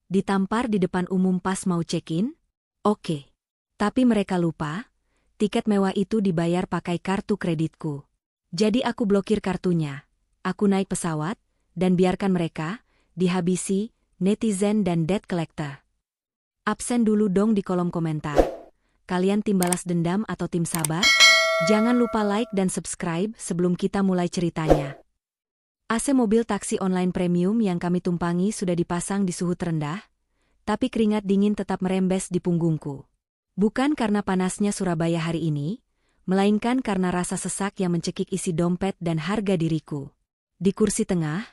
Ditampar di depan umum pas mau check-in? Oke. Tapi mereka lupa, tiket mewah itu dibayar pakai kartu kreditku. Jadi aku blokir kartunya. Aku naik pesawat, dan biarkan mereka dihabisi netizen dan debt collector. Absen dulu dong di kolom komentar. Kalian tim balas dendam atau tim sabar? Jangan lupa like dan subscribe sebelum kita mulai ceritanya. AC mobil taksi online premium yang kami tumpangi sudah dipasang di suhu terendah, tapi keringat dingin tetap merembes di punggungku. Bukan karena panasnya Surabaya hari ini, melainkan karena rasa sesak yang mencekik isi dompet dan harga diriku. Di kursi tengah,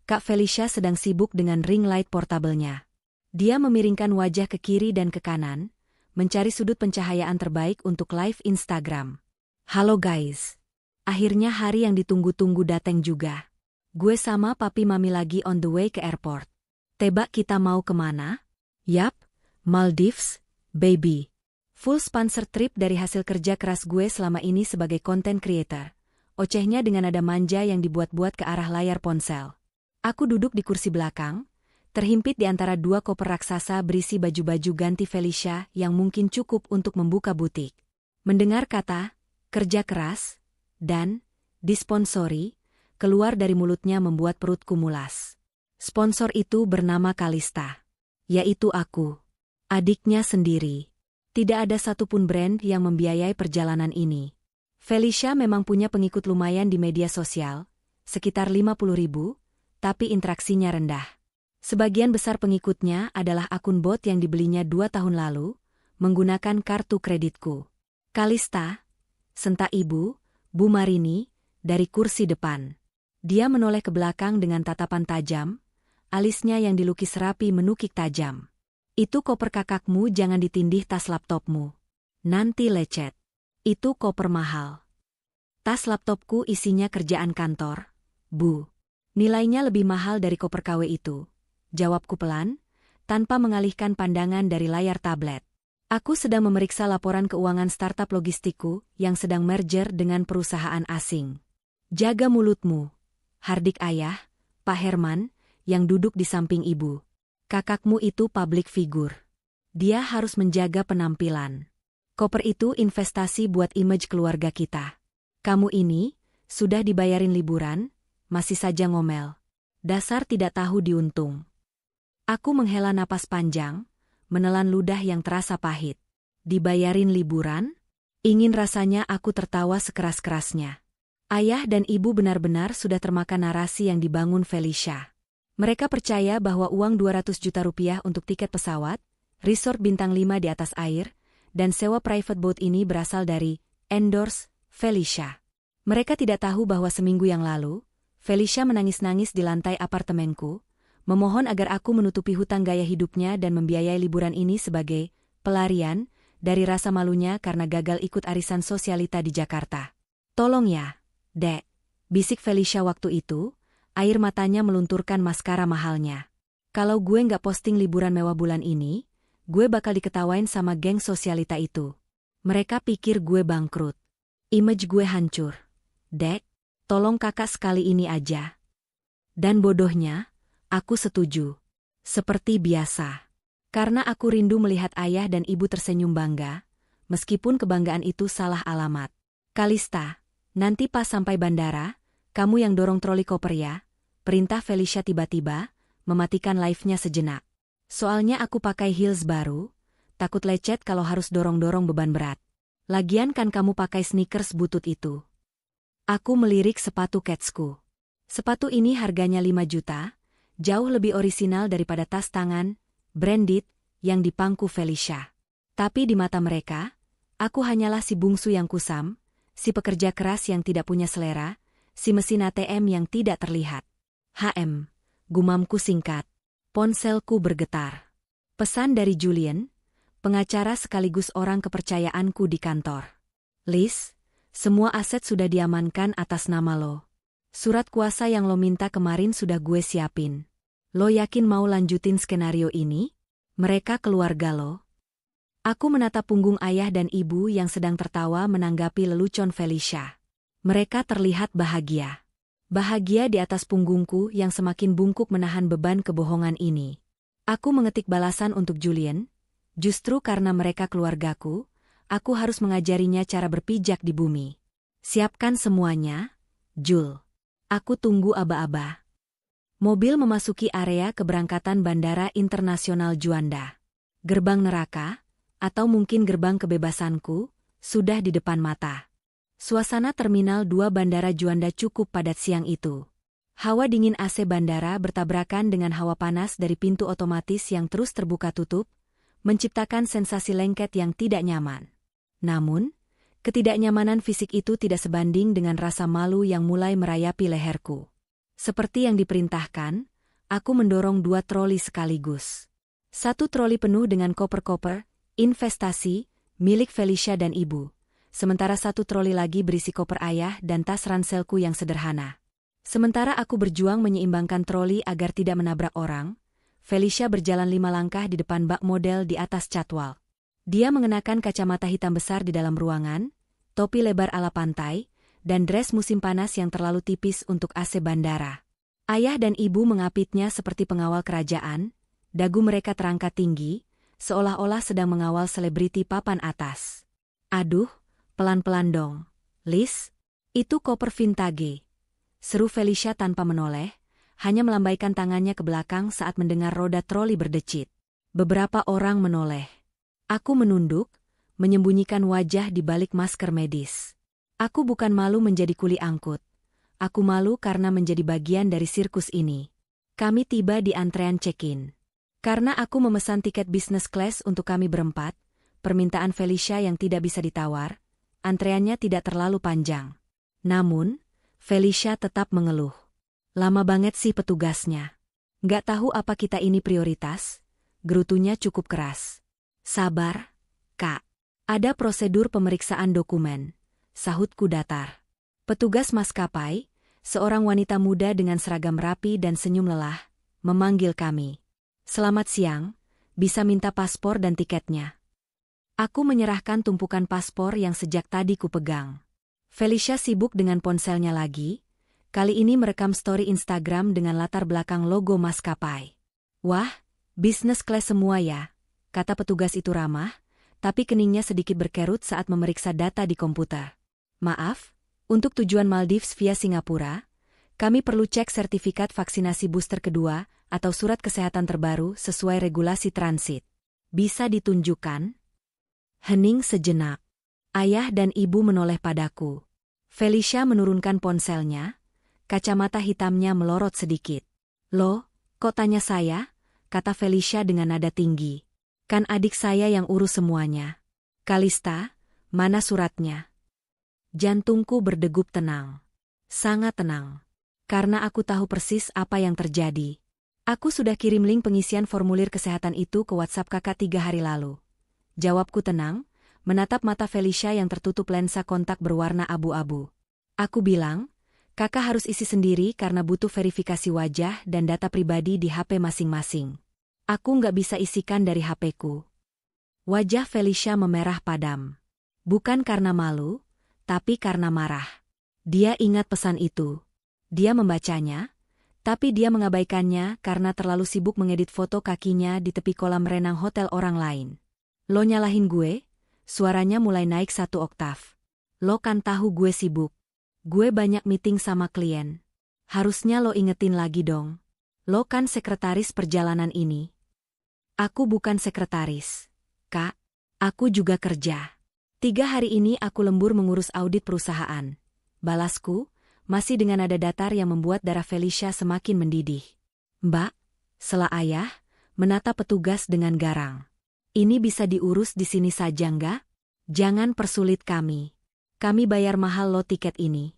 Kak Felicia sedang sibuk dengan ring light portable-nya. Dia memiringkan wajah ke kiri dan ke kanan, mencari sudut pencahayaan terbaik untuk live Instagram. Halo guys. Akhirnya hari yang ditunggu-tunggu datang juga. Gue sama papi mami lagi on the way ke airport. Tebak kita mau kemana? Yap, Maldives, baby. Full sponsor trip dari hasil kerja keras gue selama ini sebagai content creator. Ocehnya dengan nada manja yang dibuat-buat ke arah layar ponsel. Aku duduk di kursi belakang, terhimpit di antara dua koper raksasa berisi baju-baju ganti Felicia yang mungkin cukup untuk membuka butik. Mendengar kata, kerja keras, dan disponsori, keluar dari mulutnya membuat perutku mulas. Sponsor itu bernama Kalista. Yaitu aku. Adiknya sendiri. Tidak ada satupun brand yang membiayai perjalanan ini. Felicia memang punya pengikut lumayan di media sosial, sekitar 50.000, tapi interaksinya rendah. Sebagian besar pengikutnya adalah akun bot yang dibelinya 2 tahun lalu, menggunakan kartu kreditku. Kalista, sentak ibu, Bu Marini, dari kursi depan. Dia menoleh ke belakang dengan tatapan tajam, alisnya yang dilukis rapi menukik tajam. Itu koper kakakmu, jangan ditindih tas laptopmu. Nanti lecet. Itu koper mahal. Tas laptopku isinya kerjaan kantor, Bu. Nilainya lebih mahal dari koper KW itu. Jawabku pelan, tanpa mengalihkan pandangan dari layar tablet. Aku sedang memeriksa laporan keuangan startup logistikku yang sedang merger dengan perusahaan asing. Jaga mulutmu. Hardik ayah, Pak Herman, yang duduk di samping ibu. Kakakmu itu public figure. Dia harus menjaga penampilan. Koper itu investasi buat image keluarga kita. Kamu ini, sudah dibayarin liburan, masih saja ngomel. Dasar tidak tahu diuntung. Aku menghela napas panjang, menelan ludah yang terasa pahit. Dibayarin liburan? Ingin rasanya aku tertawa sekeras-kerasnya. Ayah dan ibu benar-benar sudah termakan narasi yang dibangun Felicia. Mereka percaya bahwa uang 200 juta rupiah untuk tiket pesawat, resort bintang 5 di atas air, dan sewa private boat ini berasal dari endorse Felicia. Mereka tidak tahu bahwa seminggu yang lalu, Felicia menangis-nangis di lantai apartemenku, memohon agar aku menutupi hutang gaya hidupnya dan membiayai liburan ini sebagai pelarian dari rasa malunya karena gagal ikut arisan sosialita di Jakarta. Tolong ya, Dek, bisik Felicia waktu itu, air matanya melunturkan maskara mahalnya. Kalau gue nggak posting liburan mewah bulan ini, gue bakal diketawain sama geng sosialita itu. Mereka pikir gue bangkrut. Image gue hancur. Dek, tolong kakak sekali ini aja. Dan bodohnya, aku setuju. Seperti biasa. Karena aku rindu melihat ayah dan ibu tersenyum bangga, meskipun kebanggaan itu salah alamat. Kalista, nanti pas sampai bandara, kamu yang dorong troli koper ya, perintah Felicia tiba-tiba, mematikan live-nya sejenak. Soalnya aku pakai heels baru, takut lecet kalau harus dorong-dorong beban berat. Lagian kan kamu pakai sneakers butut itu. Aku melirik sepatu Ketsku. Sepatu ini harganya 5 juta, jauh lebih orisinal daripada tas tangan, branded, yang dipangku Felicia. Tapi di mata mereka, aku hanyalah si bungsu yang kusam, si pekerja keras yang tidak punya selera, si mesin ATM yang tidak terlihat. Gumamku singkat. Ponselku bergetar. Pesan dari Julian, pengacara sekaligus orang kepercayaanku di kantor. Liz, semua aset sudah diamankan atas nama lo. Surat kuasa yang lo minta kemarin sudah gue siapin. Lo yakin mau lanjutin skenario ini? Mereka keluarga lo. Aku menatap punggung ayah dan ibu yang sedang tertawa menanggapi lelucon Felicia. Mereka terlihat bahagia. Bahagia di atas punggungku yang semakin bungkuk menahan beban kebohongan ini. Aku mengetik balasan untuk Julian. Justru karena mereka keluargaku, aku harus mengajarinya cara berpijak di bumi. Siapkan semuanya, Jul. Aku tunggu aba-aba. Mobil memasuki area keberangkatan Bandara Internasional Juanda. Gerbang neraka, atau mungkin gerbang kebebasanku, sudah di depan mata. Suasana Terminal 2 Bandara Juanda cukup padat siang itu. Hawa dingin AC bandara bertabrakan dengan hawa panas dari pintu otomatis yang terus terbuka tutup, menciptakan sensasi lengket yang tidak nyaman. Namun, ketidaknyamanan fisik itu tidak sebanding dengan rasa malu yang mulai merayapi leherku. Seperti yang diperintahkan, aku mendorong 2 troli sekaligus. 1 troli penuh dengan koper-koper, investasi, milik Felicia dan ibu. Sementara 1 troli lagi berisi koper ayah dan tas ranselku yang sederhana. Sementara aku berjuang menyeimbangkan troli agar tidak menabrak orang, Felicia berjalan 5 langkah di depan bak model di atas catwalk. Dia mengenakan kacamata hitam besar di dalam ruangan, topi lebar ala pantai, dan dress musim panas yang terlalu tipis untuk AC bandara. Ayah dan ibu mengapitnya seperti pengawal kerajaan, dagu mereka terangkat tinggi, seolah-olah sedang mengawal selebriti papan atas. Aduh, pelan-pelan dong, Liz, itu koper vintage. Seru Felicia tanpa menoleh, hanya melambaikan tangannya ke belakang saat mendengar roda troli berdecit. Beberapa orang menoleh. Aku menunduk, menyembunyikan wajah di balik masker medis. Aku bukan malu menjadi kuli angkut. Aku malu karena menjadi bagian dari sirkus ini. Kami tiba di antrean check-in. Karena aku memesan tiket business class untuk kami berempat, permintaan Felicia yang tidak bisa ditawar, antreannya tidak terlalu panjang. Namun, Felicia tetap mengeluh. Lama banget sih petugasnya. Nggak tahu apa kita ini prioritas? Gerutunya cukup keras. Sabar, Kak. Ada prosedur pemeriksaan dokumen. Sahutku datar. Petugas maskapai, seorang wanita muda dengan seragam rapi dan senyum lelah, memanggil kami. Selamat siang, bisa minta paspor dan tiketnya. Aku menyerahkan tumpukan paspor yang sejak tadi kupegang. Felicia sibuk dengan ponselnya lagi, kali ini merekam story Instagram dengan latar belakang logo maskapai. Wah, business class semua ya, kata petugas itu ramah, tapi keningnya sedikit berkerut saat memeriksa data di komputer. Maaf, untuk tujuan Maldives via Singapura, kami perlu cek sertifikat vaksinasi booster kedua atau surat kesehatan terbaru sesuai regulasi transit. Bisa ditunjukkan? Hening sejenak. Ayah dan ibu menoleh padaku. Felicia menurunkan ponselnya, kacamata hitamnya melorot sedikit. Loh, kok tanya saya? Kata Felicia dengan nada tinggi. Kan adik saya yang urus semuanya. Kalista, mana suratnya? Jantungku berdegup tenang. Sangat tenang. Karena aku tahu persis apa yang terjadi. Aku sudah kirim link pengisian formulir kesehatan itu ke WhatsApp kakak 3 hari lalu. Jawabku tenang, menatap mata Felicia yang tertutup lensa kontak berwarna abu-abu. Aku bilang, kakak harus isi sendiri karena butuh verifikasi wajah dan data pribadi di HP masing-masing. Aku nggak bisa isikan dari HP-ku. Wajah Felicia memerah padam. Bukan karena malu, tapi karena marah. Dia ingat pesan itu. Dia membacanya, tapi dia mengabaikannya karena terlalu sibuk mengedit foto kakinya di tepi kolam renang hotel orang lain. Lo nyalahin gue? Suaranya mulai naik 1 oktav. Lo kan tahu gue sibuk. Gue banyak meeting sama klien. Harusnya lo ingetin lagi dong. Lo kan sekretaris perjalanan ini. Aku bukan sekretaris. Kak, aku juga kerja. 3 hari ini aku lembur mengurus audit perusahaan. Balasku, masih dengan nada datar yang membuat darah Felicia semakin mendidih. Mbak, sela ayah, menatap petugas dengan garang. Ini bisa diurus di sini saja nggak? Jangan persulit kami. Kami bayar mahal lo tiket ini.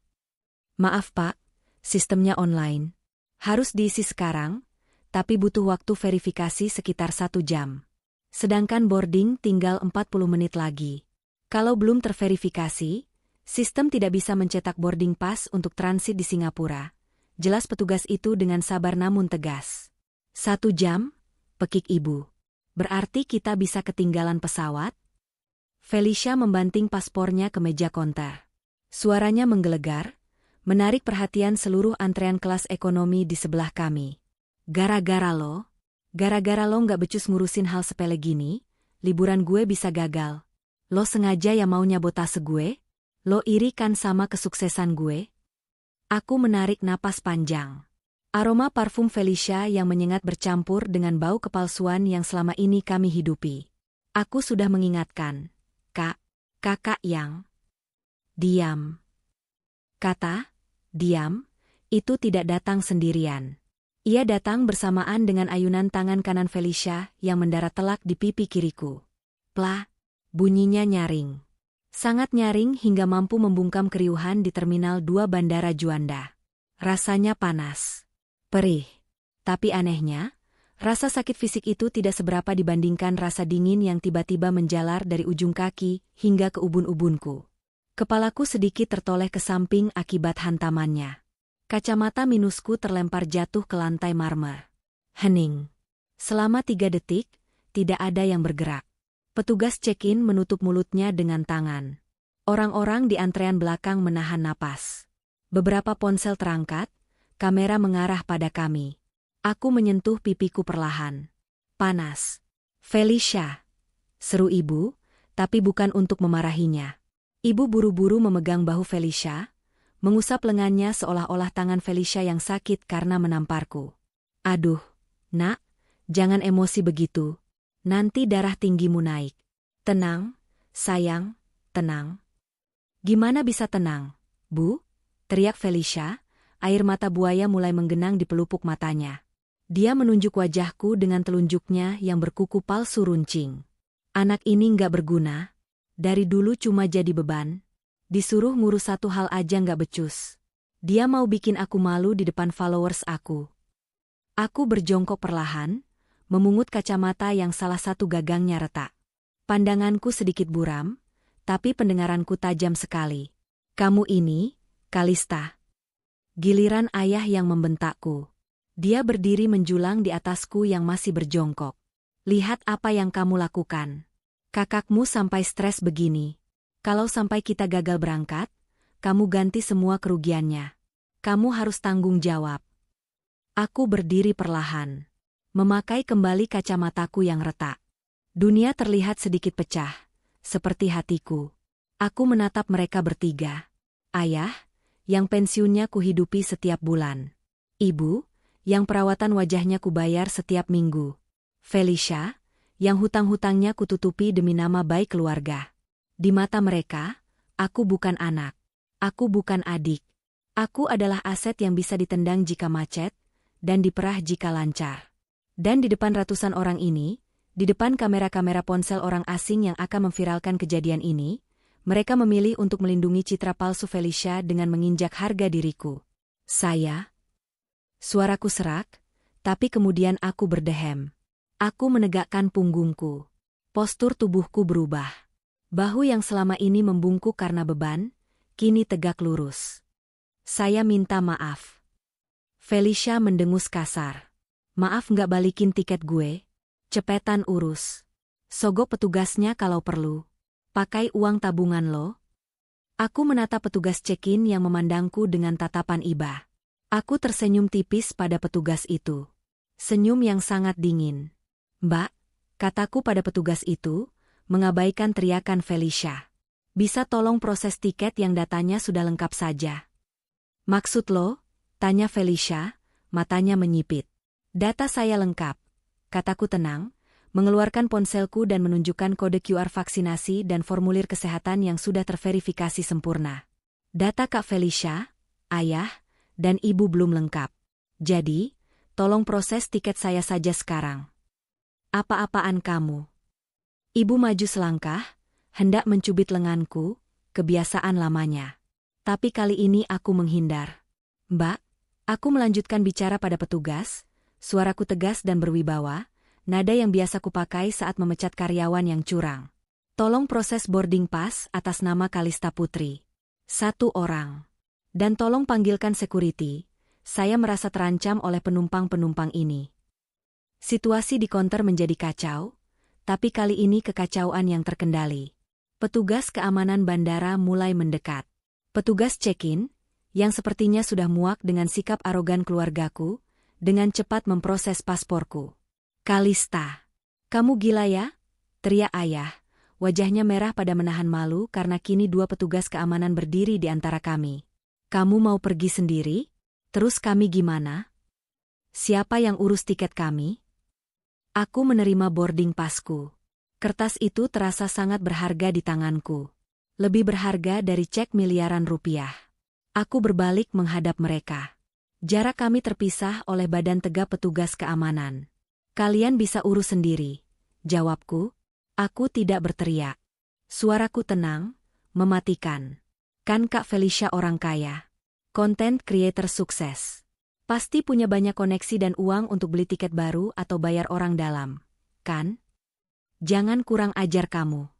Maaf pak, sistemnya online. Harus diisi sekarang, tapi butuh waktu verifikasi sekitar 1 jam. Sedangkan boarding tinggal 40 menit lagi. Kalau belum terverifikasi, sistem tidak bisa mencetak boarding pass untuk transit di Singapura. Jelas petugas itu dengan sabar namun tegas. 1 jam? Pekik ibu. Berarti kita bisa ketinggalan pesawat? Felicia membanting paspornya ke meja konter. Suaranya menggelegar, menarik perhatian seluruh antrean kelas ekonomi di sebelah kami. Gara-gara lo? Gara-gara lo nggak becus ngurusin hal sepele gini, liburan gue bisa gagal. Lo sengaja ya mau nyabotase gue? Lo iri kan sama kesuksesan gue? Aku menarik napas panjang. Aroma parfum Felicia yang menyengat bercampur dengan bau kepalsuan yang selama ini kami hidupi. Aku sudah mengingatkan. Kakak yang... Diam. Kata, diam, itu tidak datang sendirian. Ia datang bersamaan dengan ayunan tangan kanan Felicia yang mendarat telak di pipi kiriku. Plah, bunyinya nyaring. Sangat nyaring hingga mampu membungkam keriuhan di Terminal 2 Bandara Juanda. Rasanya panas. Perih. Tapi anehnya, rasa sakit fisik itu tidak seberapa dibandingkan rasa dingin yang tiba-tiba menjalar dari ujung kaki hingga ke ubun-ubunku. Kepalaku sedikit tertoleh ke samping akibat hantamannya. Kacamata minusku terlempar jatuh ke lantai marmer. Hening. Selama 3 detik, tidak ada yang bergerak. Petugas check-in menutup mulutnya dengan tangan. Orang-orang di antrean belakang menahan napas. Beberapa ponsel terangkat, kamera mengarah pada kami. Aku menyentuh pipiku perlahan. Panas. Felicia, seru ibu, tapi bukan untuk memarahinya. Ibu buru-buru memegang bahu Felicia, mengusap lengannya seolah-olah tangan Felicia yang sakit karena menamparku. Aduh, nak, jangan emosi begitu. Nanti darah tinggimu naik. Tenang, sayang, tenang. Gimana bisa tenang, Bu? Teriak Felicia, air mata buaya mulai menggenang di pelupuk matanya. Dia menunjuk wajahku dengan telunjuknya yang berkuku palsu runcing. Anak ini nggak berguna. Dari dulu cuma jadi beban. Disuruh ngurus satu hal aja nggak becus. Dia mau bikin aku malu di depan followers aku. Aku berjongkok perlahan, memungut kacamata yang salah satu gagangnya retak. Pandanganku sedikit buram, tapi pendengaranku tajam sekali. Kamu ini, Kalista. Giliran ayah yang membentakku. Dia berdiri menjulang di atasku yang masih berjongkok. Lihat apa yang kamu lakukan. Kakakmu sampai stres begini. Kalau sampai kita gagal berangkat, kamu ganti semua kerugiannya. Kamu harus tanggung jawab. Aku berdiri perlahan. Memakai kembali kacamataku yang retak. Dunia terlihat sedikit pecah, seperti hatiku. Aku menatap mereka bertiga. Ayah, yang pensiunnya kuhidupi setiap bulan. Ibu, yang perawatan wajahnya kubayar setiap minggu. Felicia, yang hutang-hutangnya kututupi demi nama baik keluarga. Di mata mereka, aku bukan anak. Aku bukan adik. Aku adalah aset yang bisa ditendang jika macet, dan diperah jika lancar. Dan di depan ratusan orang ini, di depan kamera-kamera ponsel orang asing yang akan memviralkan kejadian ini, mereka memilih untuk melindungi citra palsu Felicia dengan menginjak harga diriku. Suaraku serak, tapi kemudian aku berdehem. Aku menegakkan punggungku. Postur tubuhku berubah. Bahu yang selama ini membungkuk karena beban, kini tegak lurus. Saya minta maaf. Felicia mendengus kasar. Maaf nggak balikin tiket gue? Cepetan urus. Sogok petugasnya kalau perlu. Pakai uang tabungan lo. Aku menatap petugas check-in yang memandangku dengan tatapan iba. Aku tersenyum tipis pada petugas itu. Senyum yang sangat dingin. Mbak, kataku pada petugas itu, mengabaikan teriakan Felicia. Bisa tolong proses tiket yang datanya sudah lengkap saja. Maksud lo? Tanya Felicia, matanya menyipit. Data saya lengkap, kataku tenang, mengeluarkan ponselku dan menunjukkan kode QR vaksinasi dan formulir kesehatan yang sudah terverifikasi sempurna. Data Kak Felicia, ayah, dan ibu belum lengkap. Jadi, tolong proses tiket saya saja sekarang. Apa-apaan kamu? Ibu maju selangkah, hendak mencubit lenganku, kebiasaan lamanya. Tapi kali ini aku menghindar. Mbak, aku melanjutkan bicara pada petugas, suaraku tegas dan berwibawa, nada yang biasa kupakai saat memecat karyawan yang curang. Tolong proses boarding pass atas nama Kalista Putri. 1 orang. Dan tolong panggilkan security, saya merasa terancam oleh penumpang-penumpang ini. Situasi di konter menjadi kacau, tapi kali ini kekacauan yang terkendali. Petugas keamanan bandara mulai mendekat. Petugas check-in, yang sepertinya sudah muak dengan sikap arogan keluargaku, dengan cepat memproses pasporku. Kalista. Kamu gila ya? Teriak ayah. Wajahnya merah pada menahan malu karena kini dua petugas keamanan berdiri di antara kami. Kamu mau pergi sendiri? Terus kami gimana? Siapa yang urus tiket kami? Aku menerima boarding passku. Kertas itu terasa sangat berharga di tanganku. Lebih berharga dari cek miliaran rupiah. Aku berbalik menghadap mereka. Jarak kami terpisah oleh badan tegap petugas keamanan. Kalian bisa urus sendiri, jawabku. Aku tidak berteriak. Suaraku tenang, mematikan. Kan Kak Felicia orang kaya. Content creator sukses. Pasti punya banyak koneksi dan uang untuk beli tiket baru atau bayar orang dalam, kan? Jangan kurang ajar kamu.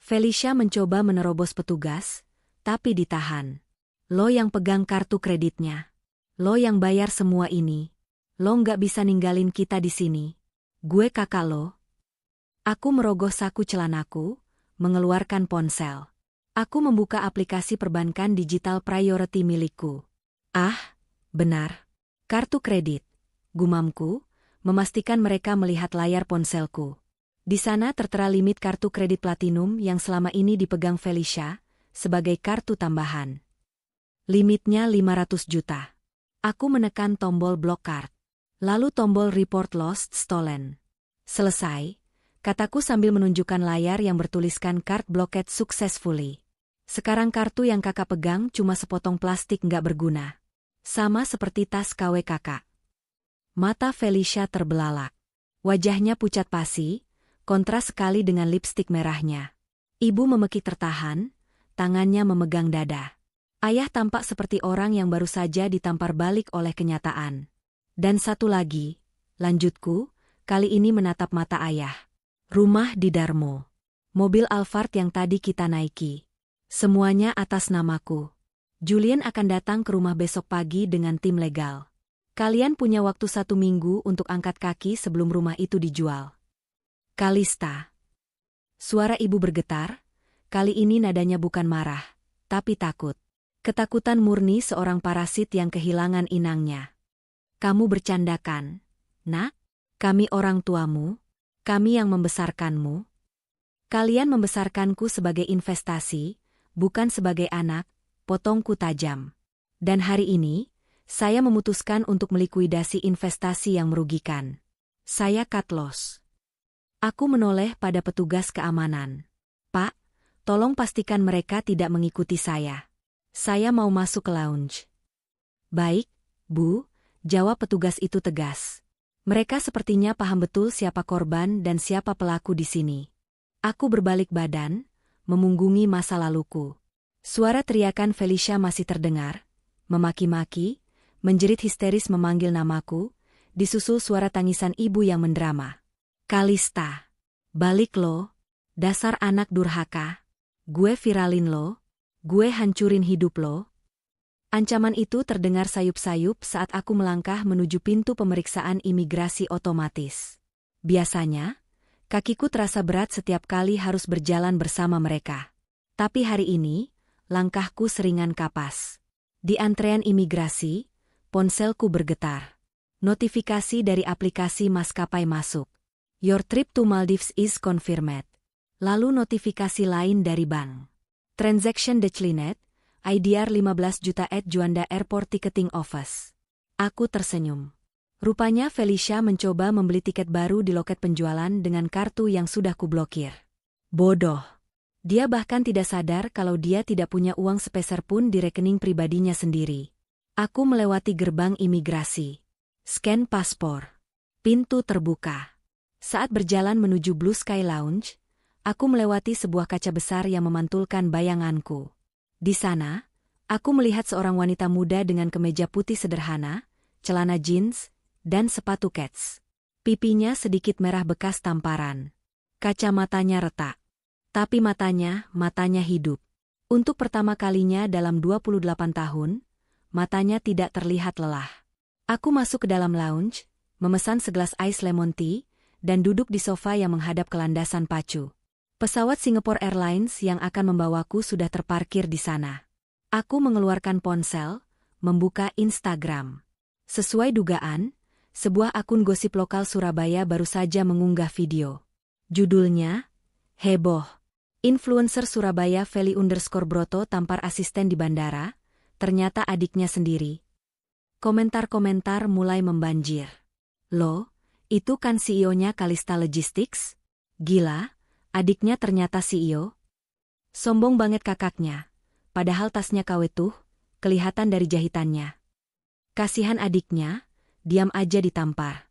Felicia mencoba menerobos petugas, tapi ditahan. Lo yang pegang kartu kreditnya. Lo yang bayar semua ini. Lo nggak bisa ninggalin kita di sini. Gue kakak lo. Aku merogoh saku celanaku, mengeluarkan ponsel. Aku membuka aplikasi perbankan digital priority milikku. Ah, benar. Kartu kredit. Gumamku, memastikan mereka melihat layar ponselku. Di sana tertera limit kartu kredit platinum yang selama ini dipegang Felicia, sebagai kartu tambahan. Limitnya 500 juta. Aku menekan tombol block card. Lalu tombol report lost stolen. Selesai, kataku sambil menunjukkan layar yang bertuliskan card blocked successfully. Sekarang kartu yang kakak pegang cuma sepotong plastik nggak berguna. Sama seperti tas KW kakak. Mata Felicia terbelalak. Wajahnya pucat pasi, kontras sekali dengan lipstik merahnya. Ibu memekik tertahan, tangannya memegang dada. Ayah tampak seperti orang yang baru saja ditampar balik oleh kenyataan. Dan satu lagi, lanjutku, kali ini menatap mata ayah. Rumah di Darmo. Mobil Alphard yang tadi kita naiki. Semuanya atas namaku. Julian akan datang ke rumah besok pagi dengan tim legal. Kalian punya waktu 1 minggu untuk angkat kaki sebelum rumah itu dijual. Kalista. Suara ibu bergetar, kali ini nadanya bukan marah, tapi takut. Ketakutan murni seorang parasit yang kehilangan inangnya. Kamu bercandakan, nak? Kami orang tuamu, kami yang membesarkanmu. Kalian membesarkanku sebagai investasi, bukan sebagai anak, potongku tajam. Dan hari ini, saya memutuskan untuk melikuidasi investasi yang merugikan. Saya cut loss. Aku menoleh pada petugas keamanan. Pak, tolong pastikan mereka tidak mengikuti saya. Saya mau masuk ke lounge. Baik, Bu. Jawab petugas itu tegas. Mereka sepertinya paham betul siapa korban dan siapa pelaku di sini. Aku berbalik badan, memunggungi masa laluku. Suara teriakan Felicia masih terdengar, memaki-maki, menjerit histeris memanggil namaku, disusul suara tangisan ibu yang mendrama. Kalista, balik lo, dasar anak durhaka. Gue viralin lo, gue hancurin hidup lo. Ancaman itu terdengar sayup-sayup saat aku melangkah menuju pintu pemeriksaan imigrasi otomatis. Biasanya, kakiku terasa berat setiap kali harus berjalan bersama mereka. Tapi hari ini, langkahku seringan kapas. Di antrean imigrasi, ponselku bergetar. Notifikasi dari aplikasi maskapai masuk. Your trip to Maldives is confirmed. Lalu notifikasi lain dari bank. Transaction declined. IDR 15 juta at Juanda Airport Ticketing Office. Aku tersenyum. Rupanya Felicia mencoba membeli tiket baru di loket penjualan dengan kartu yang sudah kublokir. Bodoh. Dia bahkan tidak sadar kalau dia tidak punya uang sepeser pun di rekening pribadinya sendiri. Aku melewati gerbang imigrasi. Scan paspor. Pintu terbuka. Saat berjalan menuju Blue Sky Lounge, aku melewati sebuah kaca besar yang memantulkan bayanganku. Di sana, aku melihat seorang wanita muda dengan kemeja putih sederhana, celana jeans, dan sepatu kets. Pipinya sedikit merah bekas tamparan. Kacamatanya retak. Tapi matanya hidup. Untuk pertama kalinya dalam 28 tahun, matanya tidak terlihat lelah. Aku masuk ke dalam lounge, memesan segelas ice lemon tea, dan duduk di sofa yang menghadap ke landasan pacu. Pesawat Singapore Airlines yang akan membawaku sudah terparkir di sana. Aku mengeluarkan ponsel, membuka Instagram. Sesuai dugaan, Sebuah akun gosip lokal Surabaya baru saja mengunggah video. Judulnya, heboh. Influencer Surabaya Feli_Broto tampar asisten di bandara, ternyata adiknya sendiri. Komentar-komentar mulai membanjir. Loh, itu kan CEO-nya Kalista Logistics? Gila, adiknya ternyata CEO? Sombong banget kakaknya, padahal tasnya KW tuh, kelihatan dari jahitannya. Kasihan adiknya, diam aja ditampar.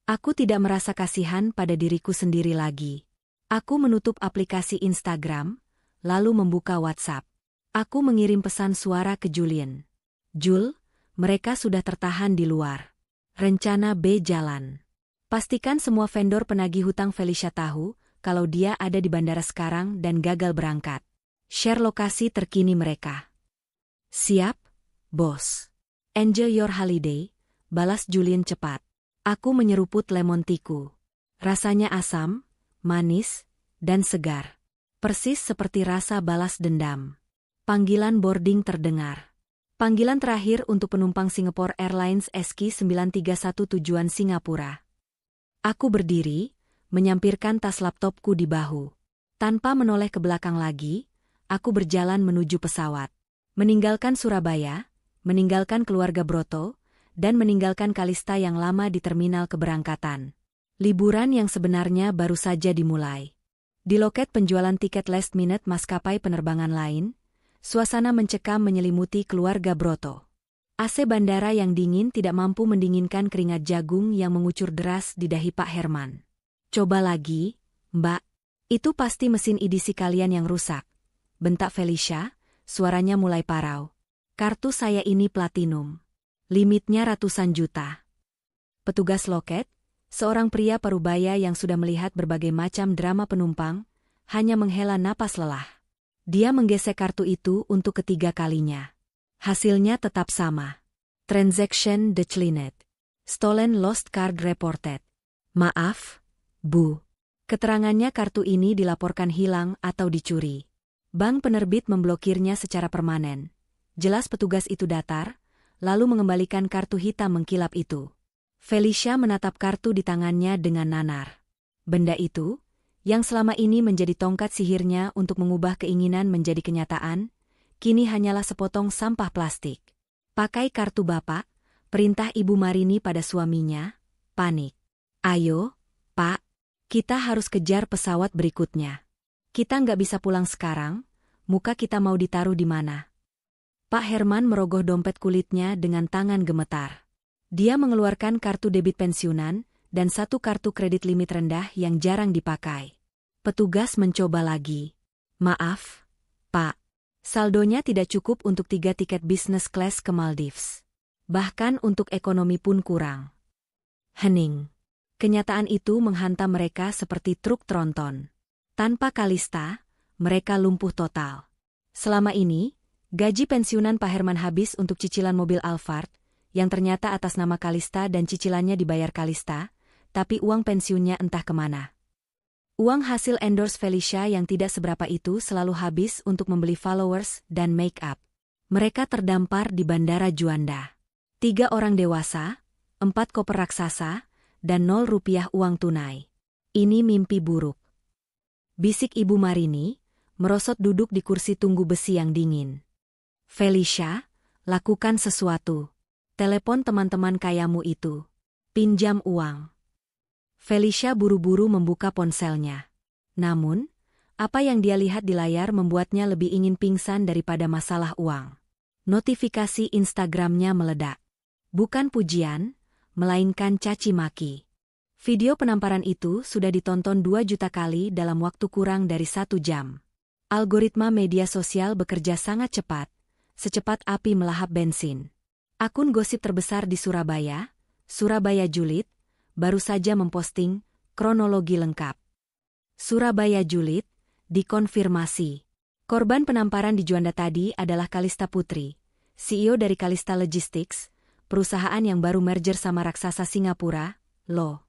Aku tidak merasa kasihan pada diriku sendiri lagi. Aku menutup aplikasi Instagram, lalu membuka WhatsApp. Aku mengirim pesan suara ke Julien. Jul, mereka sudah tertahan di luar. Rencana B jalan. Pastikan semua vendor penagih hutang Felicia tahu kalau dia ada di bandara sekarang dan gagal berangkat. Share lokasi terkini mereka. Siap, bos. Enjoy your holiday, balas Julien cepat. Aku menyeruput lemon tea-ku. Rasanya asam, manis, dan segar. Persis seperti rasa balas dendam. Panggilan boarding terdengar. Panggilan terakhir untuk penumpang Singapore Airlines SQ931 tujuan Singapura. Aku berdiri, menyampirkan tas laptopku di bahu. Tanpa menoleh ke belakang lagi, aku berjalan menuju pesawat. Meninggalkan Surabaya, meninggalkan keluarga Broto, dan meninggalkan Kalista yang lama di terminal keberangkatan. Liburan yang sebenarnya baru saja dimulai. Di loket penjualan tiket last minute maskapai penerbangan lain, suasana mencekam menyelimuti keluarga Broto. AC bandara yang dingin tidak mampu mendinginkan keringat jagung yang mengucur deras di dahi Pak Herman. Coba lagi, Mbak. Itu pasti mesin edisi kalian yang rusak. Bentak Felicia, suaranya mulai parau. Kartu saya ini platinum. Limitnya ratusan juta. Petugas loket, seorang pria parubaya yang sudah melihat berbagai macam drama penumpang, hanya menghela napas lelah. Dia menggesek kartu itu untuk ketiga kalinya. Hasilnya tetap sama. Transaction declined. Stolen lost card reported. Maaf, Bu. Keterangannya kartu ini dilaporkan hilang atau dicuri. Bank penerbit memblokirnya secara permanen. Jelas petugas itu datar, lalu mengembalikan kartu hitam mengkilap itu. Felicia menatap kartu di tangannya dengan nanar. Benda itu, yang selama ini menjadi tongkat sihirnya untuk mengubah keinginan menjadi kenyataan, kini hanyalah sepotong sampah plastik. Pakai kartu Bapak, perintah Ibu Marini pada suaminya, panik. Ayo, Pak, kita harus kejar pesawat berikutnya. Kita nggak bisa pulang sekarang, muka kita mau ditaruh di mana? Pak Herman merogoh dompet kulitnya dengan tangan gemetar. Dia mengeluarkan kartu debit pensiunan dan satu kartu kredit limit rendah yang jarang dipakai. Petugas mencoba lagi. Maaf, Pak. Saldonya tidak cukup untuk 3 tiket business class ke Maldives. Bahkan untuk ekonomi pun kurang. Hening. Kenyataan itu menghantam mereka seperti truk tronton. Tanpa Kalista, mereka lumpuh total. Selama ini, gaji pensiunan Pak Herman habis untuk cicilan mobil Alphard, yang ternyata atas nama Kalista dan cicilannya dibayar Kalista, tapi uang pensiunnya entah kemana. Uang hasil endorse Felicia yang tidak seberapa itu selalu habis untuk membeli followers dan make up. Mereka terdampar di Bandara Juanda. 3 orang dewasa, 4 koper raksasa, dan 0 rupiah uang tunai. Ini mimpi buruk. Bisik Ibu Marini, merosot duduk di kursi tunggu besi yang dingin. Felicia, lakukan sesuatu. Telepon teman-teman kayamu itu. Pinjam uang. Felicia buru-buru membuka ponselnya. Namun, apa yang dia lihat di layar membuatnya lebih ingin pingsan daripada masalah uang. Notifikasi Instagramnya meledak. Bukan pujian, melainkan caci maki. Video penamparan itu sudah ditonton 2 juta kali dalam waktu kurang dari 1 jam. Algoritma media sosial bekerja sangat cepat, secepat api melahap bensin. Akun gosip terbesar di Surabaya, Surabaya Julid, baru saja memposting kronologi lengkap. Surabaya Julid, dikonfirmasi. Korban penamparan di Juanda tadi adalah Kalista Putri, CEO dari Kalista Logistics, perusahaan yang baru merger sama raksasa Singapura, Lo.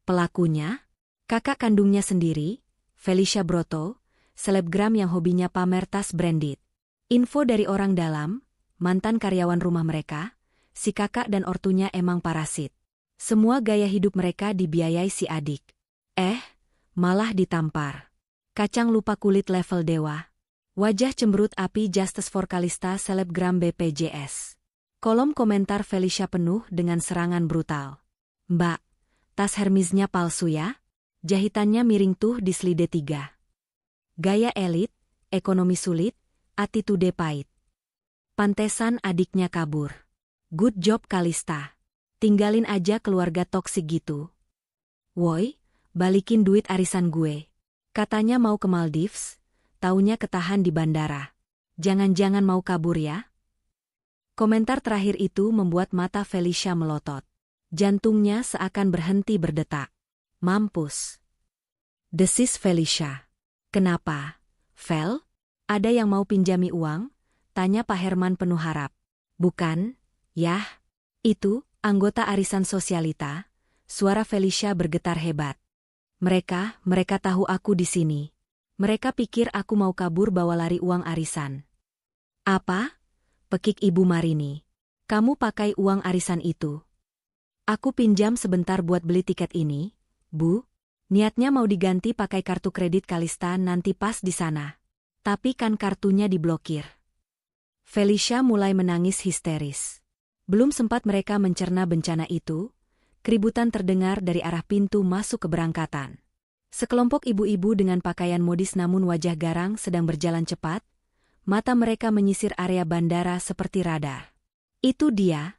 Pelakunya? Kakak kandungnya sendiri, Felicia Broto, selebgram yang hobinya pamer tas branded. Info dari orang dalam, mantan karyawan rumah mereka, si kakak dan ortunya emang parasit. Semua gaya hidup mereka dibiayai si adik. Malah ditampar. Kacang lupa kulit level dewa. Wajah cemberut api Justice for Kalista selebgram BPJS. Kolom komentar Felicia penuh dengan serangan brutal. Mbak, tas Hermesnya palsu ya? Jahitannya miring tuh di selide 3. Gaya elit, ekonomi sulit, attitude pahit. Pantesan adiknya kabur. Good job Kalista. Tinggalin aja keluarga toksik gitu. Woi, balikin duit arisan gue. Katanya mau ke Maldives, taunya ketahan di bandara. Jangan-jangan mau kabur ya? Komentar terakhir itu membuat mata Felicia melotot. Jantungnya seakan berhenti berdetak. Mampus. Desis Felicia. Kenapa? Fel? Ada yang mau pinjami uang? Tanya Pak Herman penuh harap. Bukan, yah. Itu, anggota arisan sosialita. Suara Felicia bergetar hebat. Mereka tahu aku di sini. Mereka pikir aku mau kabur bawa lari uang arisan. Apa? Pekik Ibu Marini. Kamu pakai uang arisan itu. Aku pinjam sebentar buat beli tiket ini, Bu. Niatnya mau diganti pakai kartu kredit Kalista nanti pas di sana. Tapi kan kartunya diblokir. Felicia mulai menangis histeris. Belum sempat mereka mencerna bencana itu, keributan terdengar dari arah pintu masuk keberangkatan. Sekelompok ibu-ibu dengan pakaian modis namun wajah garang sedang berjalan cepat, mata mereka menyisir area bandara seperti radar. Itu dia,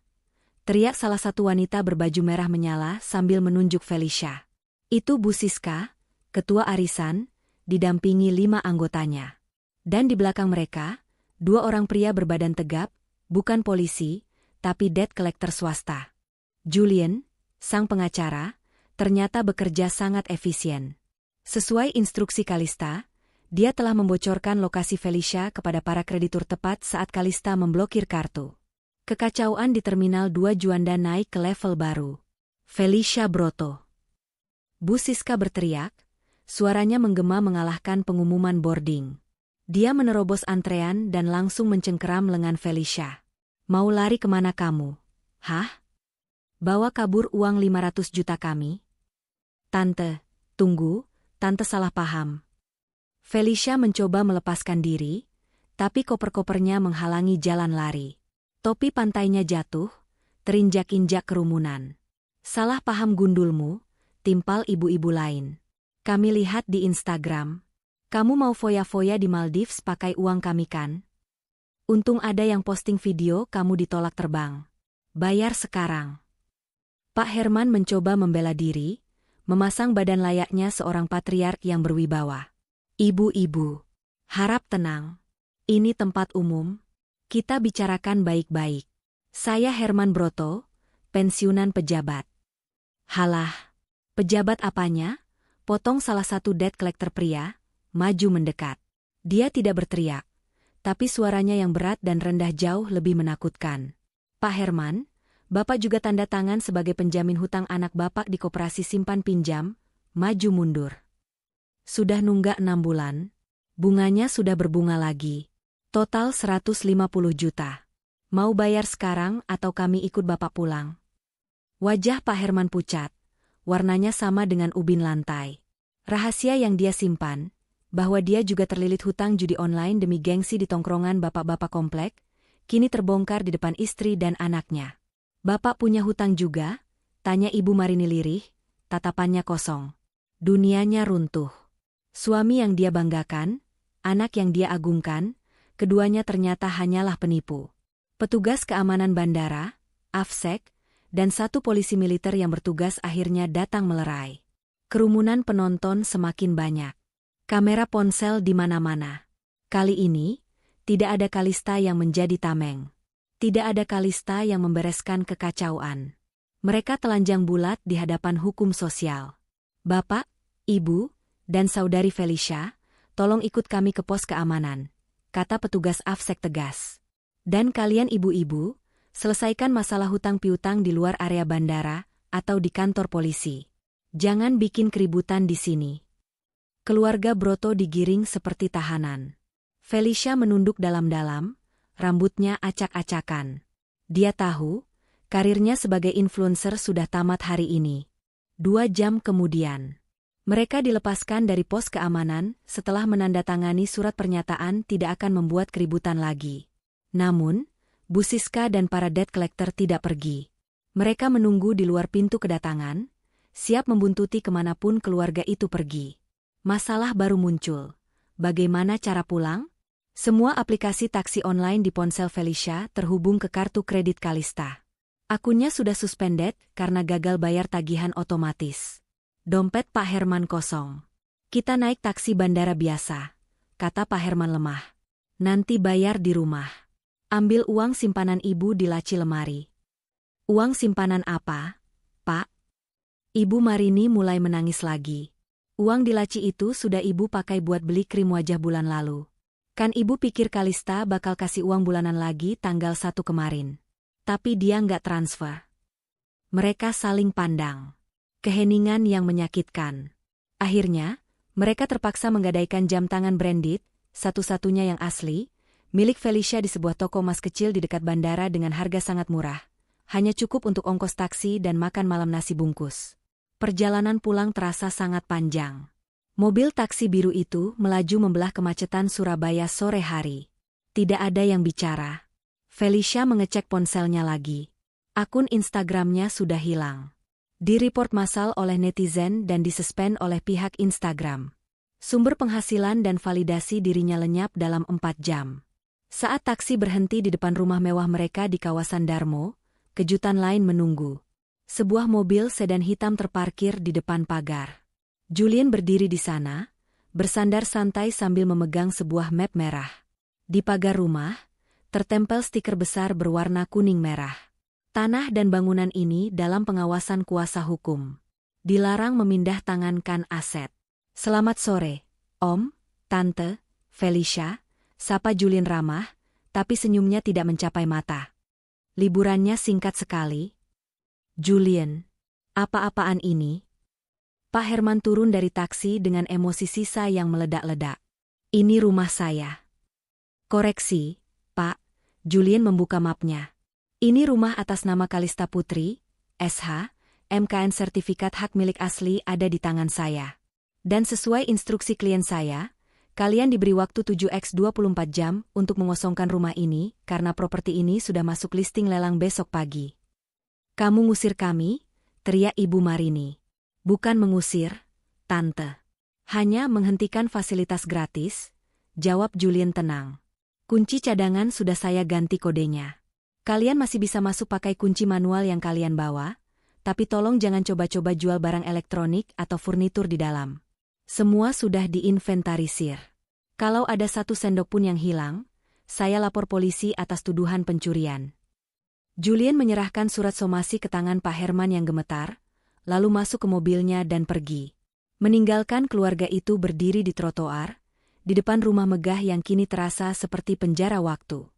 teriak salah satu wanita berbaju merah menyala sambil menunjuk Felicia. Itu Bu Siska, ketua arisan, didampingi 5 anggotanya. Dan di belakang mereka, 2 orang pria berbadan tegap, bukan polisi, tapi debt collector swasta. Julian, sang pengacara, ternyata bekerja sangat efisien. Sesuai instruksi Kalista, dia telah membocorkan lokasi Felicia kepada para kreditur tepat saat Kalista memblokir kartu. Kekacauan di Terminal 2 Juanda naik ke level baru. Felicia Broto. Bu Siska berteriak, suaranya menggema mengalahkan pengumuman boarding. Dia menerobos antrean dan langsung mencengkeram lengan Felicia. Mau lari kemana kamu? Hah? Bawa kabur uang 500 juta kami? Tante, tunggu, tante salah paham. Felicia mencoba melepaskan diri, tapi koper-kopernya menghalangi jalan lari. Topi pantainya jatuh, terinjak-injak kerumunan. Salah paham gundulmu, timpal ibu-ibu lain. Kami lihat di Instagram. Kamu mau foya-foya di Maldives pakai uang kami kan? Untung ada yang posting video kamu ditolak terbang. Bayar sekarang. Pak Herman mencoba membela diri, memasang badan layaknya seorang patriark yang berwibawa. Ibu-ibu, harap tenang. Ini tempat umum. Kita bicarakan baik-baik. Saya Herman Broto, pensiunan pejabat. Halah, pejabat apanya? Potong salah satu debt collector pria, maju mendekat. Dia tidak berteriak, tapi suaranya yang berat dan rendah jauh lebih menakutkan. Pak Herman, Bapak juga tanda tangan sebagai penjamin hutang anak Bapak di koperasi simpan pinjam, maju mundur. Sudah nunggak 6 bulan, bunganya sudah berbunga lagi. Total 150 juta. Mau bayar sekarang atau kami ikut Bapak pulang? Wajah Pak Herman pucat, warnanya sama dengan ubin lantai. Rahasia yang dia simpan, bahwa dia juga terlilit hutang judi online demi gengsi di tongkrongan bapak-bapak komplek, kini terbongkar di depan istri dan anaknya. Bapak punya hutang juga? Tanya Ibu Marini lirih, tatapannya kosong. Dunianya runtuh. Suami yang dia banggakan, anak yang dia agungkan, keduanya ternyata hanyalah penipu. Petugas keamanan bandara, AFSEC, dan 1 polisi militer yang bertugas akhirnya datang melerai. Kerumunan penonton semakin banyak. Kamera ponsel di mana-mana. Kali ini, tidak ada Kalista yang menjadi tameng. Tidak ada Kalista yang membereskan kekacauan. Mereka telanjang bulat di hadapan hukum sosial. Bapak, Ibu, dan Saudari Felicia, tolong ikut kami ke pos keamanan, kata petugas AFSEC tegas. Dan kalian ibu-ibu, selesaikan masalah hutang piutang di luar area bandara atau di kantor polisi. Jangan bikin keributan di sini. Keluarga Broto digiring seperti tahanan. Felicia menunduk dalam-dalam, rambutnya acak-acakan. Dia tahu, Karirnya sebagai influencer sudah tamat hari ini. 2 jam kemudian, mereka dilepaskan dari pos keamanan setelah menandatangani surat pernyataan tidak akan membuat keributan lagi. Namun, Bu Siska dan para debt collector tidak pergi. Mereka menunggu di luar pintu kedatangan, siap membuntuti kemanapun keluarga itu pergi. Masalah baru muncul. Bagaimana cara pulang? Semua aplikasi taksi online di ponsel Felicia terhubung ke kartu kredit Kalista. Akunnya sudah suspended karena gagal bayar tagihan otomatis. Dompet Pak Herman kosong. Kita naik taksi bandara biasa, kata Pak Herman lemah. Nanti bayar di rumah. Ambil uang simpanan ibu di laci lemari. Uang simpanan apa, Pak? Ibu Marini mulai menangis lagi. Uang di laci itu sudah ibu pakai buat beli krim wajah bulan lalu. Kan ibu pikir Kalista bakal kasih uang bulanan lagi tanggal 1 kemarin. Tapi dia nggak transfer. Mereka saling pandang. Keheningan yang menyakitkan. Akhirnya, mereka terpaksa menggadaikan jam tangan branded, satu-satunya yang asli, milik Felicia di sebuah toko emas kecil di dekat bandara dengan harga sangat murah. Hanya cukup untuk ongkos taksi dan makan malam nasi bungkus. Perjalanan pulang terasa sangat panjang. Mobil taksi biru itu melaju membelah kemacetan Surabaya sore hari. Tidak ada yang bicara. Felicia mengecek ponselnya lagi. Akun Instagramnya sudah hilang. Direport massal oleh netizen dan disuspend oleh pihak Instagram. Sumber penghasilan dan validasi dirinya lenyap dalam 4 jam. Saat taksi berhenti di depan rumah mewah mereka di kawasan Darmo, kejutan lain menunggu. Sebuah mobil sedan hitam terparkir di depan pagar. Julian berdiri di sana, bersandar santai sambil memegang sebuah map merah. Di pagar rumah, tertempel stiker besar berwarna kuning merah. Tanah dan bangunan ini dalam pengawasan kuasa hukum. Dilarang memindah tangankan aset. Selamat sore, Om, Tante, Felicia, sapa Julian ramah, tapi senyumnya tidak mencapai mata. Liburannya singkat sekali. Julian, apa-apaan ini? Pak Herman turun dari taksi dengan emosi sisa yang meledak-ledak. Ini rumah saya. Koreksi, Pak. Julian membuka mapnya. Ini rumah atas nama Kalista Putri, SH, MKN sertifikat hak milik asli ada di tangan saya. Dan sesuai instruksi klien saya, kalian diberi waktu 7x24 jam untuk mengosongkan rumah ini karena properti ini sudah masuk listing lelang besok pagi. Kamu ngusir kami? Teriak Ibu Marini. Bukan mengusir, Tante. Hanya menghentikan fasilitas gratis, jawab Julian tenang. Kunci cadangan sudah saya ganti kodenya. Kalian masih bisa masuk pakai kunci manual yang kalian bawa, tapi tolong jangan coba-coba jual barang elektronik atau furnitur di dalam. Semua sudah diinventarisir. Kalau ada 1 sendok pun yang hilang, saya lapor polisi atas tuduhan pencurian. Julian menyerahkan surat somasi ke tangan Pak Herman yang gemetar, lalu masuk ke mobilnya dan pergi. Meninggalkan keluarga itu berdiri di trotoar, di depan rumah megah yang kini terasa seperti penjara waktu.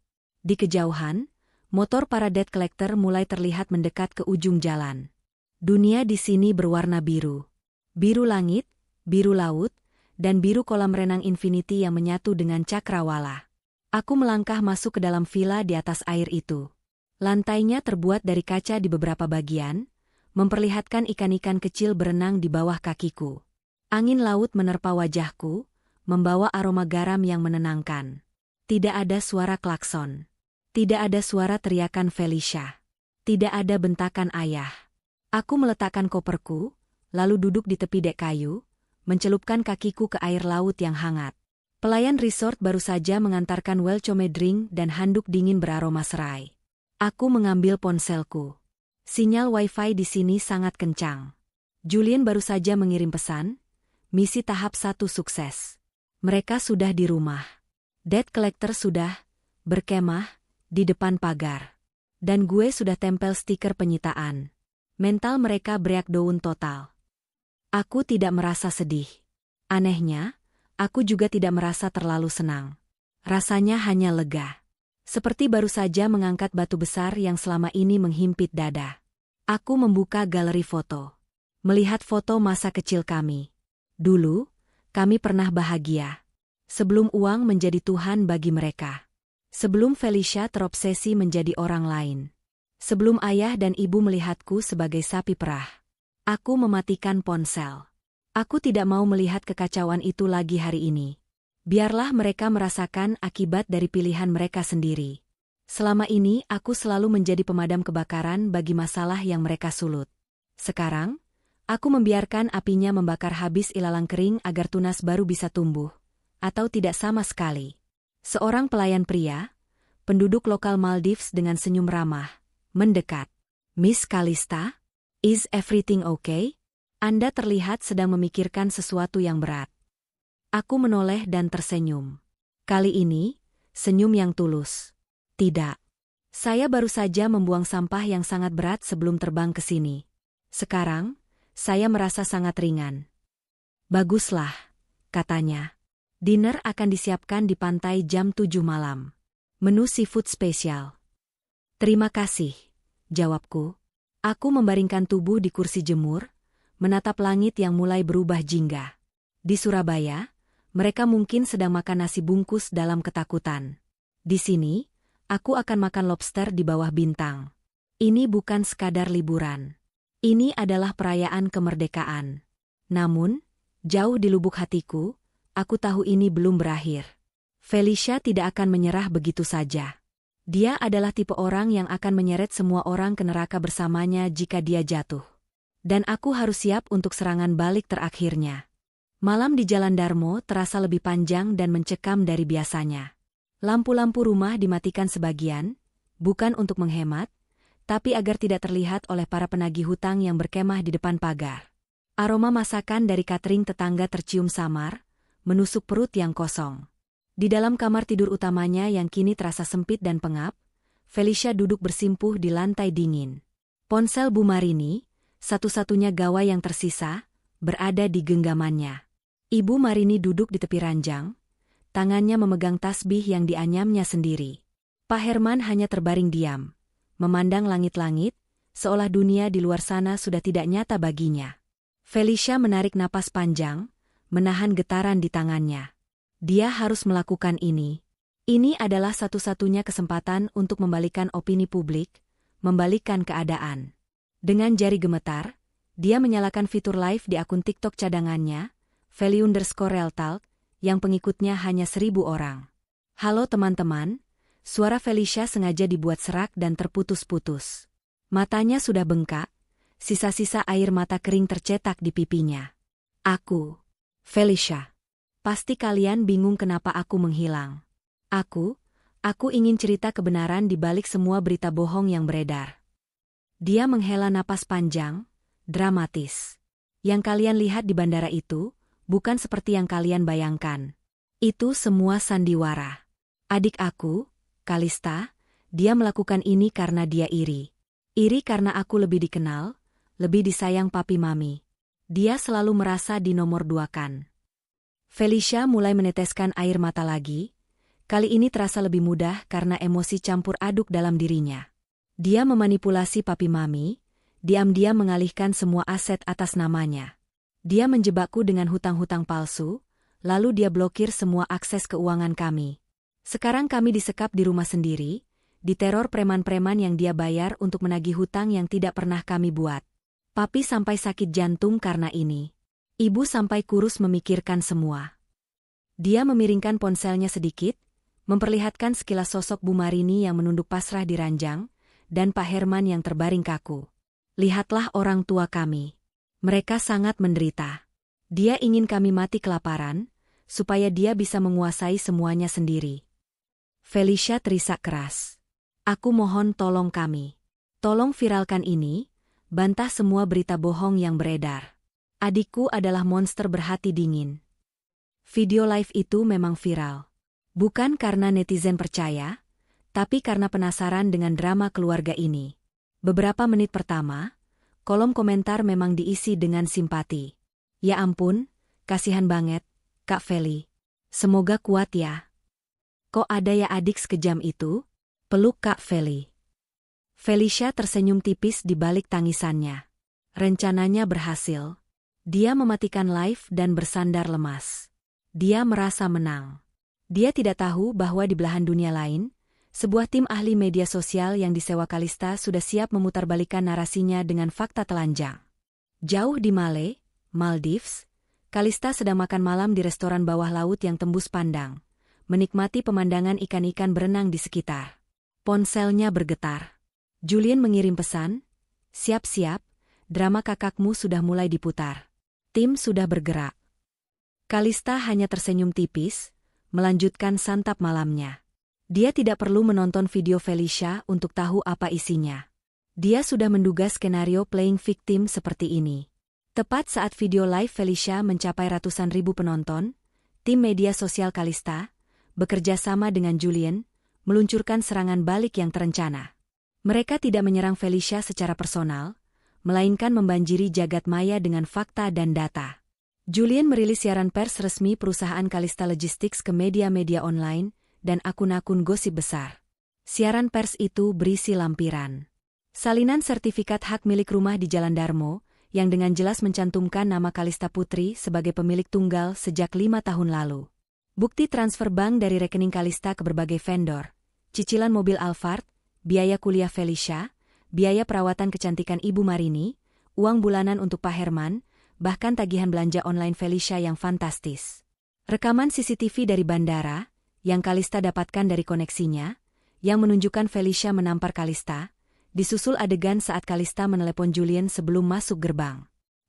Di kejauhan, motor para debt collector mulai terlihat mendekat ke ujung jalan. Dunia di sini berwarna biru. Biru langit, biru laut, dan biru kolam renang infinity yang menyatu dengan cakrawala. Aku melangkah masuk ke dalam villa di atas air itu. Lantainya terbuat dari kaca di beberapa bagian, memperlihatkan ikan-ikan kecil berenang di bawah kakiku. Angin laut menerpa wajahku, membawa aroma garam yang menenangkan. Tidak ada suara klakson. Tidak ada suara teriakan Felicia. Tidak ada bentakan ayah. Aku meletakkan koperku, lalu duduk di tepi dek kayu, mencelupkan kakiku ke air laut yang hangat. Pelayan resort baru saja mengantarkan welcome drink dan handuk dingin beraroma serai. Aku mengambil ponselku. Sinyal wifi di sini sangat kencang. Julian baru saja mengirim pesan, misi tahap 1 sukses. Mereka sudah di rumah. Debt collector sudah berkemah di depan pagar. Dan gue sudah tempel stiker penyitaan. Mental mereka breakdown total. Aku tidak merasa sedih. Anehnya, aku juga tidak merasa terlalu senang. Rasanya hanya lega. Seperti baru saja mengangkat batu besar yang selama ini menghimpit dada. Aku membuka galeri foto. Melihat foto masa kecil kami. Dulu, kami pernah bahagia. Sebelum uang menjadi Tuhan bagi mereka. Sebelum Felicia terobsesi menjadi orang lain. Sebelum ayah dan ibu melihatku sebagai sapi perah, aku mematikan ponsel. Aku tidak mau melihat kekacauan itu lagi hari ini. Biarlah mereka merasakan akibat dari pilihan mereka sendiri. Selama ini aku selalu menjadi pemadam kebakaran bagi masalah yang mereka sulut. Sekarang, aku membiarkan apinya membakar habis ilalang kering agar tunas baru bisa tumbuh. Atau tidak sama sekali. Seorang pelayan pria, penduduk lokal Maldives dengan senyum ramah, mendekat. Miss Kalista, is everything okay? Anda terlihat sedang memikirkan sesuatu yang berat. Aku menoleh dan tersenyum. Kali ini, senyum yang tulus. Tidak. Saya baru saja membuang sampah yang sangat berat sebelum terbang ke sini. Sekarang, saya merasa sangat ringan. Baguslah, katanya. Dinner akan disiapkan di pantai jam 7 malam. Menu seafood spesial. Terima kasih, jawabku. Aku membaringkan tubuh di kursi jemur, menatap langit yang mulai berubah jingga. Di Surabaya, mereka mungkin sedang makan nasi bungkus dalam ketakutan. Di sini, aku akan makan lobster di bawah bintang. Ini bukan sekadar liburan. Ini adalah perayaan kemerdekaan. Namun, jauh di lubuk hatiku, aku tahu ini belum berakhir. Felicia tidak akan menyerah begitu saja. Dia adalah tipe orang yang akan menyeret semua orang ke neraka bersamanya jika dia jatuh. Dan aku harus siap untuk serangan balik terakhirnya. Malam di Jalan Darmo terasa lebih panjang dan mencekam dari biasanya. Lampu-lampu rumah dimatikan sebagian, bukan untuk menghemat, tapi agar tidak terlihat oleh para penagih hutang yang berkemah di depan pagar. Aroma masakan dari catering tetangga tercium samar, menusuk perut yang kosong. Di dalam kamar tidur utamanya yang kini terasa sempit dan pengap, Felicia duduk bersimpuh di lantai dingin. Ponsel Bu Marini, satu-satunya gawai yang tersisa, berada di genggamannya. Ibu Marini duduk di tepi ranjang, tangannya memegang tasbih yang dianyamnya sendiri. Pak Herman hanya terbaring diam, memandang langit-langit, seolah dunia di luar sana sudah tidak nyata baginya. Felicia menarik napas panjang, menahan getaran di tangannya. Dia harus melakukan ini. Ini adalah satu-satunya kesempatan untuk membalikkan opini publik, membalikkan keadaan. Dengan jari gemetar, dia menyalakan fitur live di akun TikTok cadangannya, Feli_Realtalk, yang pengikutnya hanya 1.000 orang. Halo teman-teman, suara Felicia sengaja dibuat serak dan terputus-putus. Matanya sudah bengkak, sisa-sisa air mata kering tercetak di pipinya. Aku, Felicia. Pasti kalian bingung kenapa aku menghilang. Aku ingin cerita kebenaran di balik semua berita bohong yang beredar. Dia menghela napas panjang, dramatis. Yang kalian lihat di bandara itu, bukan seperti yang kalian bayangkan. Itu semua sandiwara. Adik aku, Kalista, dia melakukan ini karena dia iri. Iri karena aku lebih dikenal, lebih disayang papi mami. Dia selalu merasa dinomorduakan. Felicia mulai meneteskan air mata lagi. Kali ini terasa lebih mudah karena emosi campur aduk dalam dirinya. Dia memanipulasi papi mami, diam-diam mengalihkan semua aset atas namanya. Dia menjebakku dengan hutang-hutang palsu, lalu dia blokir semua akses keuangan kami. Sekarang kami disekap di rumah sendiri, diteror preman-preman yang dia bayar untuk menagih hutang yang tidak pernah kami buat. Papi sampai sakit jantung karena ini. Ibu sampai kurus memikirkan semua. Dia memiringkan ponselnya sedikit, memperlihatkan sekilas sosok Bu Marini yang menunduk pasrah di ranjang, dan Pak Herman yang terbaring kaku. Lihatlah orang tua kami. Mereka sangat menderita. Dia ingin kami mati kelaparan, supaya dia bisa menguasai semuanya sendiri. Felicia terisak keras. Aku mohon tolong kami. Tolong viralkan ini, bantah semua berita bohong yang beredar. Adikku adalah monster berhati dingin. Video live itu memang viral. Bukan karena netizen percaya, tapi karena penasaran dengan drama keluarga ini. Beberapa menit pertama, kolom komentar memang diisi dengan simpati. Ya ampun, kasihan banget, Kak Feli. Semoga kuat ya. Kok ada ya adik sekejam itu? Peluk Kak Feli. Felicia tersenyum tipis di balik tangisannya. Rencananya berhasil. Dia mematikan live dan bersandar lemas. Dia merasa menang. Dia tidak tahu bahwa di belahan dunia lain, Sebuah tim ahli media sosial yang disewa Kalista sudah siap memutarbalikkan narasinya dengan fakta telanjang. Jauh di Malé, Maldives, Kalista sedang makan malam di restoran bawah laut yang tembus pandang, menikmati pemandangan ikan-ikan berenang di sekitar. Ponselnya bergetar. Julian mengirim pesan, "Siap-siap, drama kakakmu sudah mulai diputar. Tim sudah bergerak." Kalista hanya tersenyum tipis, melanjutkan santap malamnya. Dia tidak perlu menonton video Felicia untuk tahu apa isinya. Dia sudah menduga skenario playing victim seperti ini. Tepat saat video live Felicia mencapai ratusan ribu penonton, tim media sosial Kalista, bekerja sama dengan Julian, meluncurkan serangan balik yang terencana. Mereka tidak menyerang Felicia secara personal, melainkan membanjiri jagat maya dengan fakta dan data. Julian merilis siaran pers resmi perusahaan Kalista Logistics ke media-media online dan akun-akun gosip besar. Siaran pers itu berisi lampiran. Salinan sertifikat hak milik rumah di Jalan Darmo, yang dengan jelas mencantumkan nama Kalista Putri sebagai pemilik tunggal sejak 5 tahun lalu. Bukti transfer bank dari rekening Kalista ke berbagai vendor, cicilan mobil Alphard, biaya kuliah Felicia, biaya perawatan kecantikan Ibu Marini, uang bulanan untuk Pak Herman, bahkan tagihan belanja online Felicia yang fantastis. Rekaman CCTV dari bandara, yang Kalista dapatkan dari koneksinya, yang menunjukkan Felicia menampar Kalista, disusul adegan saat Kalista menelepon Julian sebelum masuk gerbang.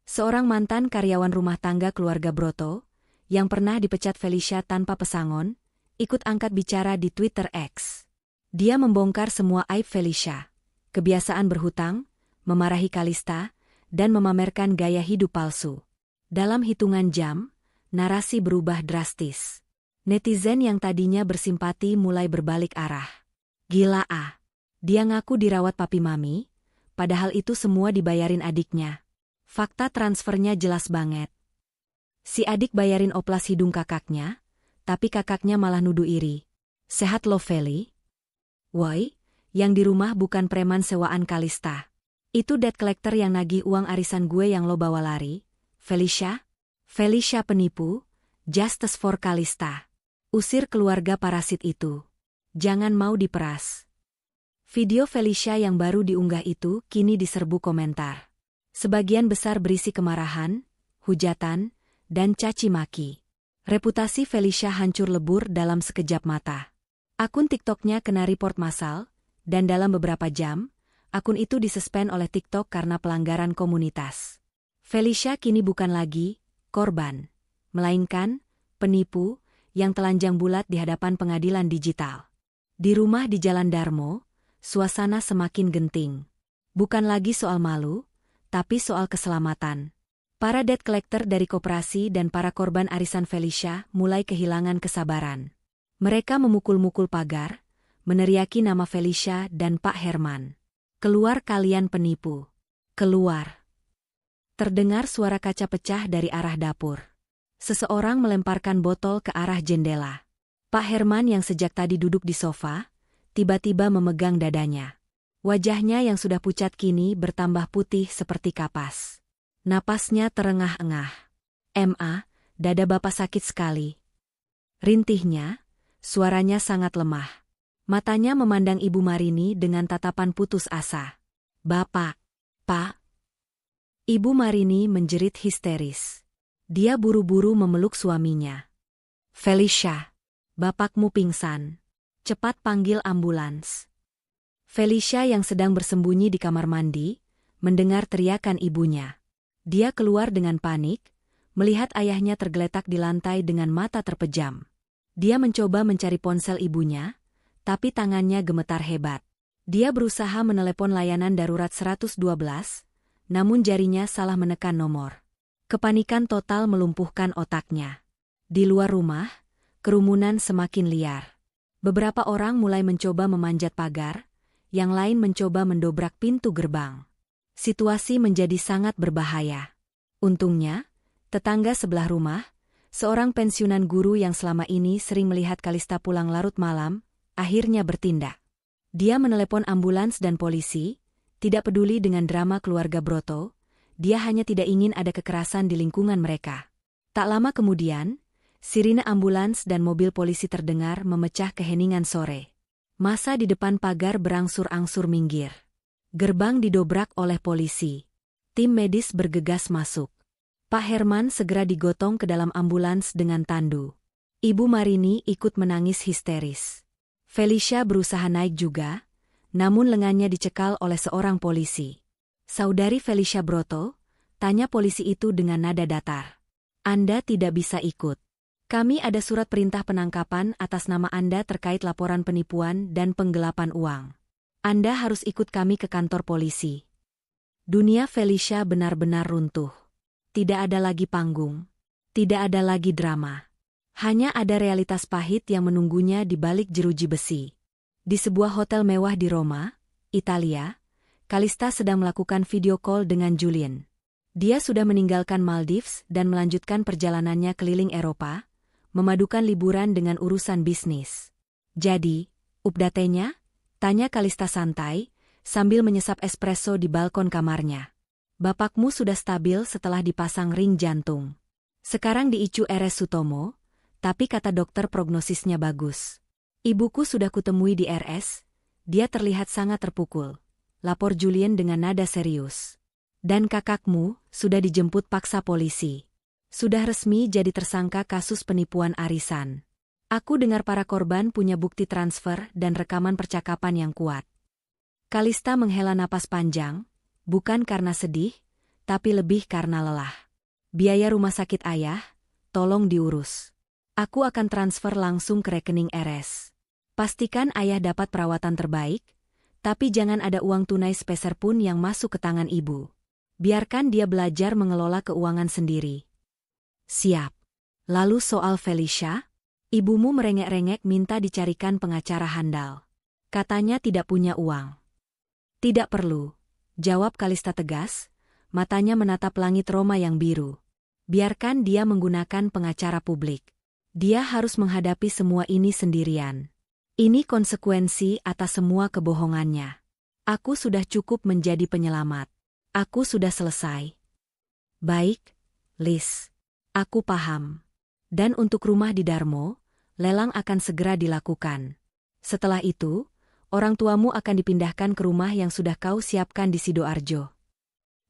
Seorang mantan karyawan rumah tangga keluarga Broto, yang pernah dipecat Felicia tanpa pesangon, ikut angkat bicara di Twitter X. Dia membongkar semua aib Felicia, kebiasaan berhutang, memarahi Kalista, dan memamerkan gaya hidup palsu. Dalam hitungan jam, narasi berubah drastis. Netizen yang tadinya bersimpati mulai berbalik arah. "Gila ah. Dia ngaku dirawat papi mami, padahal itu semua dibayarin adiknya. Fakta transfernya jelas banget. Si adik bayarin oplas hidung kakaknya, tapi kakaknya malah nuduh iri. Sehat lo Feli? Woi, yang di rumah bukan preman sewaan Kalista. Itu debt collector yang nagih uang arisan gue yang lo bawa lari. Felicia? Felicia penipu, justice for Kalista. Usir keluarga parasit itu. Jangan mau diperas." Video Felicia yang baru diunggah itu kini diserbu komentar. Sebagian besar berisi kemarahan, hujatan, dan caci maki. Reputasi Felicia hancur lebur dalam sekejap mata. Akun TikToknya kena report massal, dan dalam beberapa jam, akun itu disuspend oleh TikTok karena pelanggaran komunitas. Felicia kini bukan lagi korban, melainkan penipu yang telanjang bulat di hadapan pengadilan digital. Di rumah di Jalan Darmo, suasana semakin genting. Bukan lagi soal malu, tapi soal keselamatan. Para debt collector dari koperasi dan para korban arisan Felicia mulai kehilangan kesabaran. Mereka memukul-mukul pagar, meneriaki nama Felicia dan Pak Herman. "Keluar kalian penipu. Keluar." Terdengar suara kaca pecah dari arah dapur. Seseorang melemparkan botol ke arah jendela. Pak Herman yang sejak tadi duduk di sofa, tiba-tiba memegang dadanya. Wajahnya yang sudah pucat kini bertambah putih seperti kapas. Napasnya terengah-engah. "Ma, dada Bapak sakit sekali." Rintihnya, suaranya sangat lemah. Matanya memandang Ibu Marini dengan tatapan putus asa. "Bapak, Pak." Ibu Marini menjerit histeris. Dia buru-buru memeluk suaminya. "Felicia, bapakmu pingsan. Cepat panggil ambulans." Felicia yang sedang bersembunyi di kamar mandi, mendengar teriakan ibunya. Dia keluar dengan panik, melihat ayahnya tergeletak di lantai dengan mata terpejam. Dia mencoba mencari ponsel ibunya, tapi tangannya gemetar hebat. Dia berusaha menelepon layanan darurat 112, namun jarinya salah menekan nomor. Kepanikan total melumpuhkan otaknya. Di luar rumah, kerumunan semakin liar. Beberapa orang mulai mencoba memanjat pagar, yang lain mencoba mendobrak pintu gerbang. Situasi menjadi sangat berbahaya. Untungnya, tetangga sebelah rumah, seorang pensiunan guru yang selama ini sering melihat Kalista pulang larut malam, akhirnya bertindak. Dia menelepon ambulans dan polisi, tidak peduli dengan drama keluarga Broto, dia hanya tidak ingin ada kekerasan di lingkungan mereka. Tak lama kemudian, sirine ambulans dan mobil polisi terdengar memecah keheningan sore. Masa di depan pagar berangsur-angsur minggir. Gerbang didobrak oleh polisi. Tim medis bergegas masuk. Pak Herman segera digotong ke dalam ambulans dengan tandu. Ibu Marini ikut menangis histeris. Felicia berusaha naik juga, namun lengannya dicekal oleh seorang polisi. "Saudari Felicia Broto?" tanya polisi itu dengan nada datar. "Anda tidak bisa ikut. Kami ada surat perintah penangkapan atas nama Anda terkait laporan penipuan dan penggelapan uang. Anda harus ikut kami ke kantor polisi." Dunia Felicia benar-benar runtuh. Tidak ada lagi panggung. Tidak ada lagi drama. Hanya ada realitas pahit yang menunggunya di balik jeruji besi. Di sebuah hotel mewah di Roma, Italia, Kalista sedang melakukan video call dengan Julian. Dia sudah meninggalkan Maldives dan melanjutkan perjalanannya keliling Eropa, memadukan liburan dengan urusan bisnis. "Jadi, update-nya?" tanya Kalista santai, sambil menyesap espresso di balkon kamarnya. "Bapakmu sudah stabil setelah dipasang ring jantung. Sekarang di ICU RS Sutomo, tapi kata dokter prognosisnya bagus. Ibuku sudah kutemui di RS, dia terlihat sangat terpukul," lapor Julian dengan nada serius. "Dan kakakmu sudah dijemput paksa polisi. Sudah resmi jadi tersangka kasus penipuan arisan. Aku dengar para korban punya bukti transfer dan rekaman percakapan yang kuat." Kalista menghela napas panjang, bukan karena sedih, tapi lebih karena lelah. "Biaya rumah sakit ayah, tolong diurus. Aku akan transfer langsung ke rekening RS. Pastikan ayah dapat perawatan terbaik, tapi jangan ada uang tunai sepeser pun yang masuk ke tangan ibu. Biarkan dia belajar mengelola keuangan sendiri." "Siap." "Lalu soal Felicia? Ibumu merengek-rengek minta dicarikan pengacara handal. Katanya tidak punya uang." "Tidak perlu," jawab Kalista tegas, matanya menatap langit Roma yang biru. "Biarkan dia menggunakan pengacara publik. Dia harus menghadapi semua ini sendirian. Ini konsekuensi atas semua kebohongannya. Aku sudah cukup menjadi penyelamat. Aku sudah selesai." "Baik, Liz. Aku paham. Dan untuk rumah di Darmo, lelang akan segera dilakukan. Setelah itu, orang tuamu akan dipindahkan ke rumah yang sudah kau siapkan di Sidoarjo."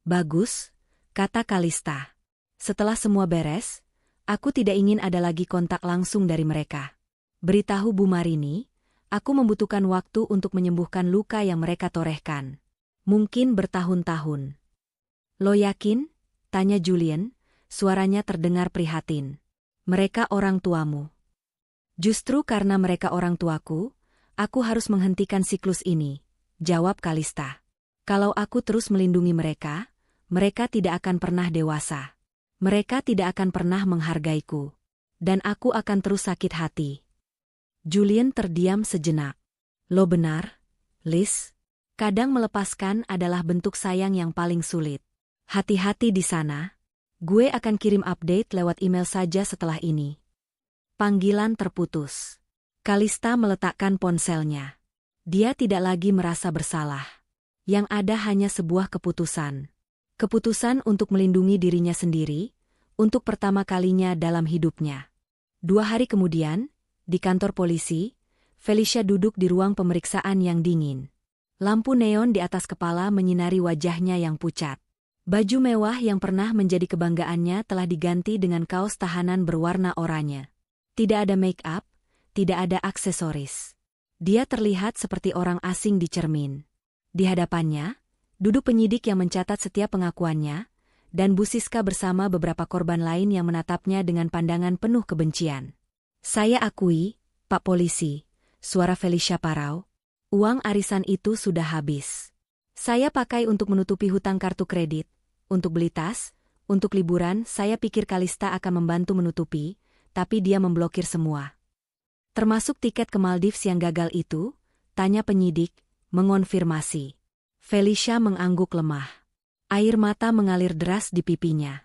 "Bagus," kata Kalista. "Setelah semua beres, aku tidak ingin ada lagi kontak langsung dari mereka. Beritahu Bu Marini, aku membutuhkan waktu untuk menyembuhkan luka yang mereka torehkan. Mungkin bertahun-tahun." "Lo yakin?" tanya Julian, suaranya terdengar prihatin. "Mereka orang tuamu." "Justru karena mereka orang tuaku, aku harus menghentikan siklus ini," jawab Kalista. "Kalau aku terus melindungi mereka, mereka tidak akan pernah dewasa. Mereka tidak akan pernah menghargaiku. Dan aku akan terus sakit hati." Julian terdiam sejenak. "Lo benar, Liz. Kadang melepaskan adalah bentuk sayang yang paling sulit. Hati-hati di sana. Gue akan kirim update lewat email saja setelah ini." Panggilan terputus. Kalista meletakkan ponselnya. Dia tidak lagi merasa bersalah. Yang ada hanya sebuah keputusan. Keputusan untuk melindungi dirinya sendiri, untuk pertama kalinya dalam hidupnya. 2 hari kemudian, di kantor polisi, Felicia duduk di ruang pemeriksaan yang dingin. Lampu neon di atas kepala menyinari wajahnya yang pucat. Baju mewah yang pernah menjadi kebanggaannya telah diganti dengan kaos tahanan berwarna oranye. Tidak ada make-up, tidak ada aksesoris. Dia terlihat seperti orang asing di cermin. Di hadapannya, duduk penyidik yang mencatat setiap pengakuannya, dan Bu Siska bersama beberapa korban lain yang menatapnya dengan pandangan penuh kebencian. "Saya akui, Pak Polisi," suara Felicia parau, "uang arisan itu sudah habis. Saya pakai untuk menutupi hutang kartu kredit, untuk beli tas, untuk liburan. Saya pikir Kalista akan membantu menutupi, tapi dia memblokir semua." "Termasuk tiket ke Maldives yang gagal itu?" tanya penyidik, mengonfirmasi. Felicia mengangguk lemah. Air mata mengalir deras di pipinya.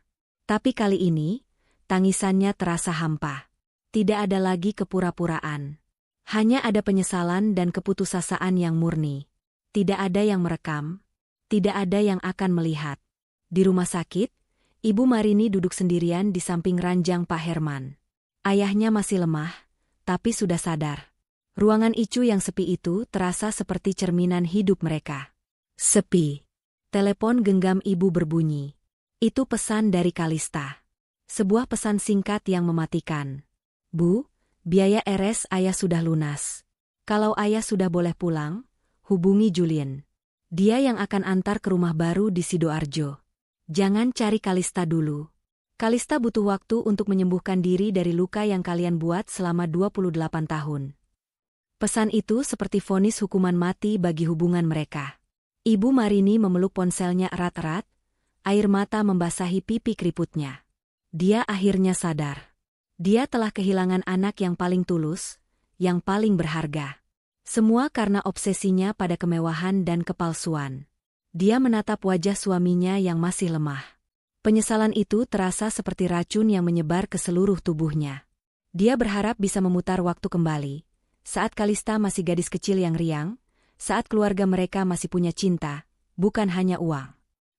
Tapi kali ini, tangisannya terasa hampa. Tidak ada lagi kepura-puraan. Hanya ada penyesalan dan keputusasaan yang murni. Tidak ada yang merekam. Tidak ada yang akan melihat. Di rumah sakit, Ibu Marini duduk sendirian di samping ranjang Pak Herman. Ayahnya masih lemah, tapi sudah sadar. Ruangan Icu yang sepi itu terasa seperti cerminan hidup mereka. Sepi. Telepon genggam ibu berbunyi. Itu pesan dari Kalista. Sebuah pesan singkat yang mematikan. Bu, biaya RS ayah sudah lunas. Kalau ayah sudah boleh pulang, hubungi Julien. Dia yang akan antar ke rumah baru di Sidoarjo. Jangan cari Kalista dulu. Kalista butuh waktu untuk menyembuhkan diri dari luka yang kalian buat selama 28 tahun. Pesan itu seperti vonis hukuman mati bagi hubungan mereka. Ibu Marini memeluk ponselnya erat-erat, air mata membasahi pipi keriputnya. Dia akhirnya sadar. Dia telah kehilangan anak yang paling tulus, yang paling berharga. Semua karena obsesinya pada kemewahan dan kepalsuan. Dia menatap wajah suaminya yang masih lemah. Penyesalan itu terasa seperti racun yang menyebar ke seluruh tubuhnya. Dia berharap bisa memutar waktu kembali, saat Kalista masih gadis kecil yang riang, saat keluarga mereka masih punya cinta, bukan hanya uang.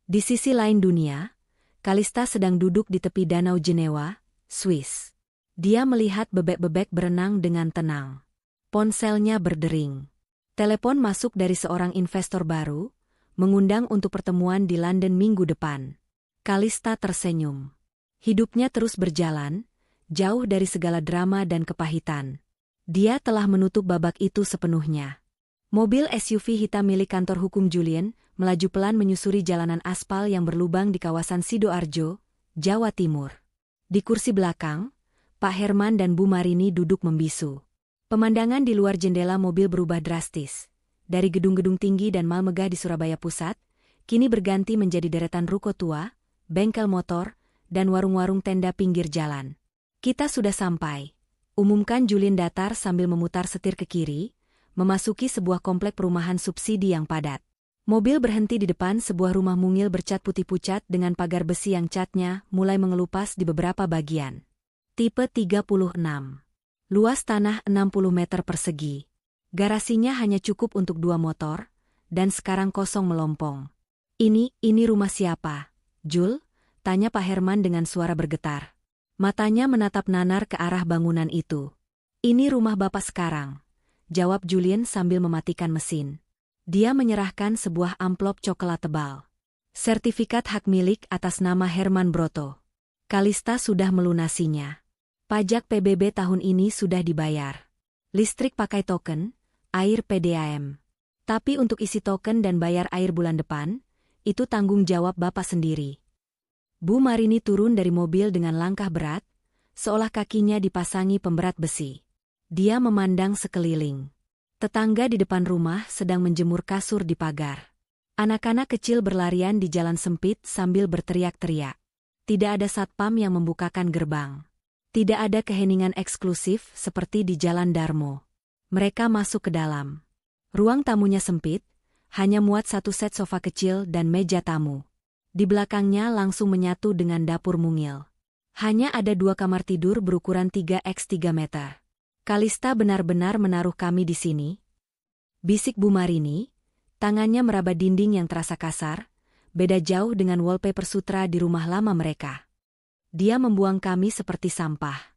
Di sisi lain dunia, Kalista sedang duduk di tepi Danau Jenewa, Swiss. Dia melihat bebek-bebek berenang dengan tenang. Ponselnya berdering. Telepon masuk dari seorang investor baru, mengundang untuk pertemuan di London minggu depan. Kalista tersenyum. Hidupnya terus berjalan, jauh dari segala drama dan kepahitan. Dia telah menutup babak itu sepenuhnya. Mobil SUV hitam milik kantor hukum Julien melaju pelan menyusuri jalanan aspal yang berlubang di kawasan Sidoarjo, Jawa Timur. Di kursi belakang, Pak Herman dan Bu Marini duduk membisu. Pemandangan di luar jendela mobil berubah drastis. Dari gedung-gedung tinggi dan mal megah di Surabaya Pusat, kini berganti menjadi deretan ruko tua, bengkel motor, dan warung-warung tenda pinggir jalan. Kita sudah sampai, umumkan Julien datar sambil memutar setir ke kiri, memasuki sebuah komplek perumahan subsidi yang padat. Mobil berhenti di depan sebuah rumah mungil bercat putih pucat dengan pagar besi yang catnya mulai mengelupas di beberapa bagian. Tipe 36. Luas tanah 60 meter persegi. Garasinya hanya cukup untuk 2 motor, dan sekarang kosong melompong. Ini rumah siapa, Jul? Tanya Pak Herman dengan suara bergetar. Matanya menatap nanar ke arah bangunan itu. Ini rumah bapak sekarang, jawab Julien sambil mematikan mesin. Dia menyerahkan sebuah amplop coklat tebal. Sertifikat hak milik atas nama Herman Broto. Kalista sudah melunasinya. Pajak PBB tahun ini sudah dibayar. Listrik pakai token, air PDAM. Tapi untuk isi token dan bayar air bulan depan, itu tanggung jawab bapak sendiri. Bu Marini turun dari mobil dengan langkah berat, seolah kakinya dipasangi pemberat besi. Dia memandang sekeliling. Tetangga di depan rumah sedang menjemur kasur di pagar. Anak-anak kecil berlarian di jalan sempit sambil berteriak-teriak. Tidak ada satpam yang membukakan gerbang. Tidak ada keheningan eksklusif seperti di Jalan Darmo. Mereka masuk ke dalam. Ruang tamunya sempit, hanya muat satu set sofa kecil dan meja tamu. Di belakangnya langsung menyatu dengan dapur mungil. Hanya ada 2 kamar tidur berukuran 3x3 meter. Kalista benar-benar menaruh kami di sini? Bisik Bu Marini, tangannya meraba dinding yang terasa kasar, beda jauh dengan wallpaper sutra di rumah lama mereka. Dia membuang kami seperti sampah.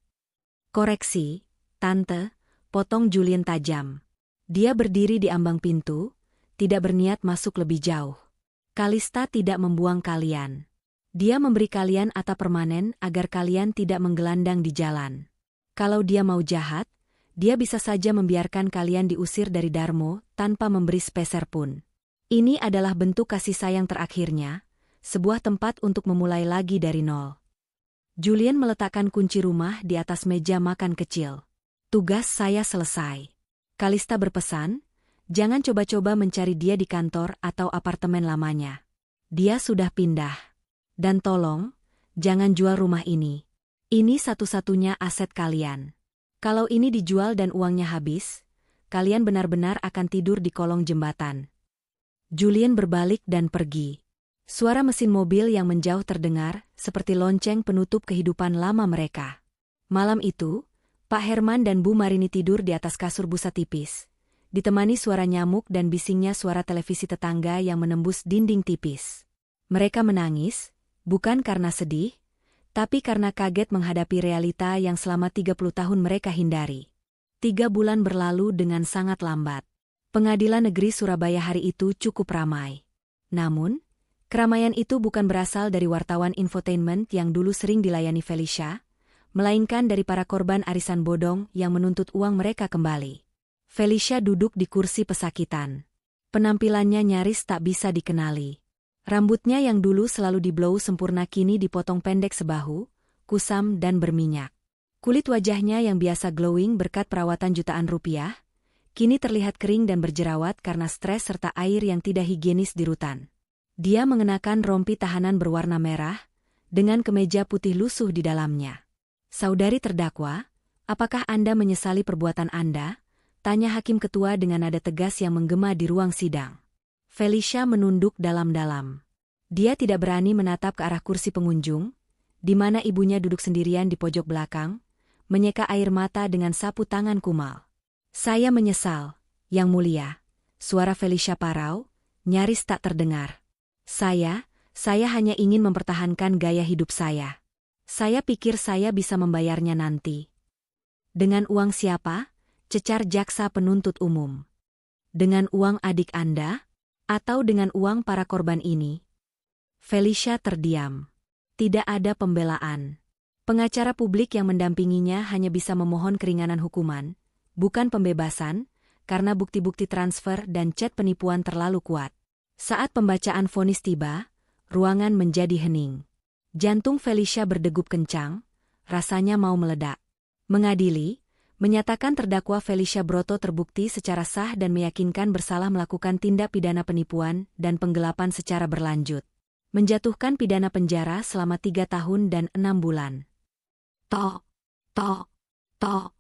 Koreksi, Tante, potong Julien tajam. Dia berdiri di ambang pintu, tidak berniat masuk lebih jauh. Kalista tidak membuang kalian. Dia memberi kalian atap permanen agar kalian tidak menggelandang di jalan. Kalau dia mau jahat, dia bisa saja membiarkan kalian diusir dari Darmo tanpa memberi sepeser pun. Ini adalah bentuk kasih sayang terakhirnya, sebuah tempat untuk memulai lagi dari nol. Julien meletakkan kunci rumah di atas meja makan kecil. Tugas saya selesai. Kalista berpesan, jangan coba-coba mencari dia di kantor atau apartemen lamanya. Dia sudah pindah. Dan tolong, jangan jual rumah ini. Ini satu-satunya aset kalian. Kalau ini dijual dan uangnya habis, kalian benar-benar akan tidur di kolong jembatan. Julien berbalik dan pergi. Suara mesin mobil yang menjauh terdengar, seperti lonceng penutup kehidupan lama mereka. Malam itu, Pak Herman dan Bu Marini tidur di atas kasur busa tipis, ditemani suara nyamuk dan bisingnya suara televisi tetangga yang menembus dinding tipis. Mereka menangis, bukan karena sedih, tapi karena kaget menghadapi realita yang selama 30 tahun mereka hindari. 3 bulan berlalu dengan sangat lambat. Pengadilan Negeri Surabaya hari itu cukup ramai. Namun, keramaian itu bukan berasal dari wartawan infotainment yang dulu sering dilayani Felicia, melainkan dari para korban arisan bodong yang menuntut uang mereka kembali. Felicia duduk di kursi pesakitan. Penampilannya nyaris tak bisa dikenali. Rambutnya yang dulu selalu di-blow sempurna kini dipotong pendek sebahu, kusam dan berminyak. Kulit wajahnya yang biasa glowing berkat perawatan jutaan rupiah, kini terlihat kering dan berjerawat karena stres serta air yang tidak higienis di rutan. Dia mengenakan rompi tahanan berwarna merah, dengan kemeja putih lusuh di dalamnya. "Saudari terdakwa, apakah Anda menyesali perbuatan Anda?" tanya hakim ketua dengan nada tegas yang menggema di ruang sidang. Felicia menunduk dalam-dalam. Dia tidak berani menatap ke arah kursi pengunjung, di mana ibunya duduk sendirian di pojok belakang, menyeka air mata dengan sapu tangan kumal. "Saya menyesal, Yang Mulia." Suara Felicia parau, nyaris tak terdengar. Saya hanya ingin mempertahankan gaya hidup saya. Saya pikir saya bisa membayarnya nanti." "Dengan uang siapa?" cecar jaksa penuntut umum. "Dengan uang adik Anda? Atau dengan uang para korban ini?" Felicia terdiam. Tidak ada pembelaan. Pengacara publik yang mendampinginya hanya bisa memohon keringanan hukuman, bukan pembebasan, karena bukti-bukti transfer dan chat penipuan terlalu kuat. Saat pembacaan vonis tiba, ruangan menjadi hening. Jantung Felicia berdegup kencang, rasanya mau meledak. Mengadili, menyatakan terdakwa Felicia Broto terbukti secara sah dan meyakinkan bersalah melakukan tindak pidana penipuan dan penggelapan secara berlanjut. Menjatuhkan pidana penjara selama 3 tahun dan 6 bulan. Tok, tok, tok.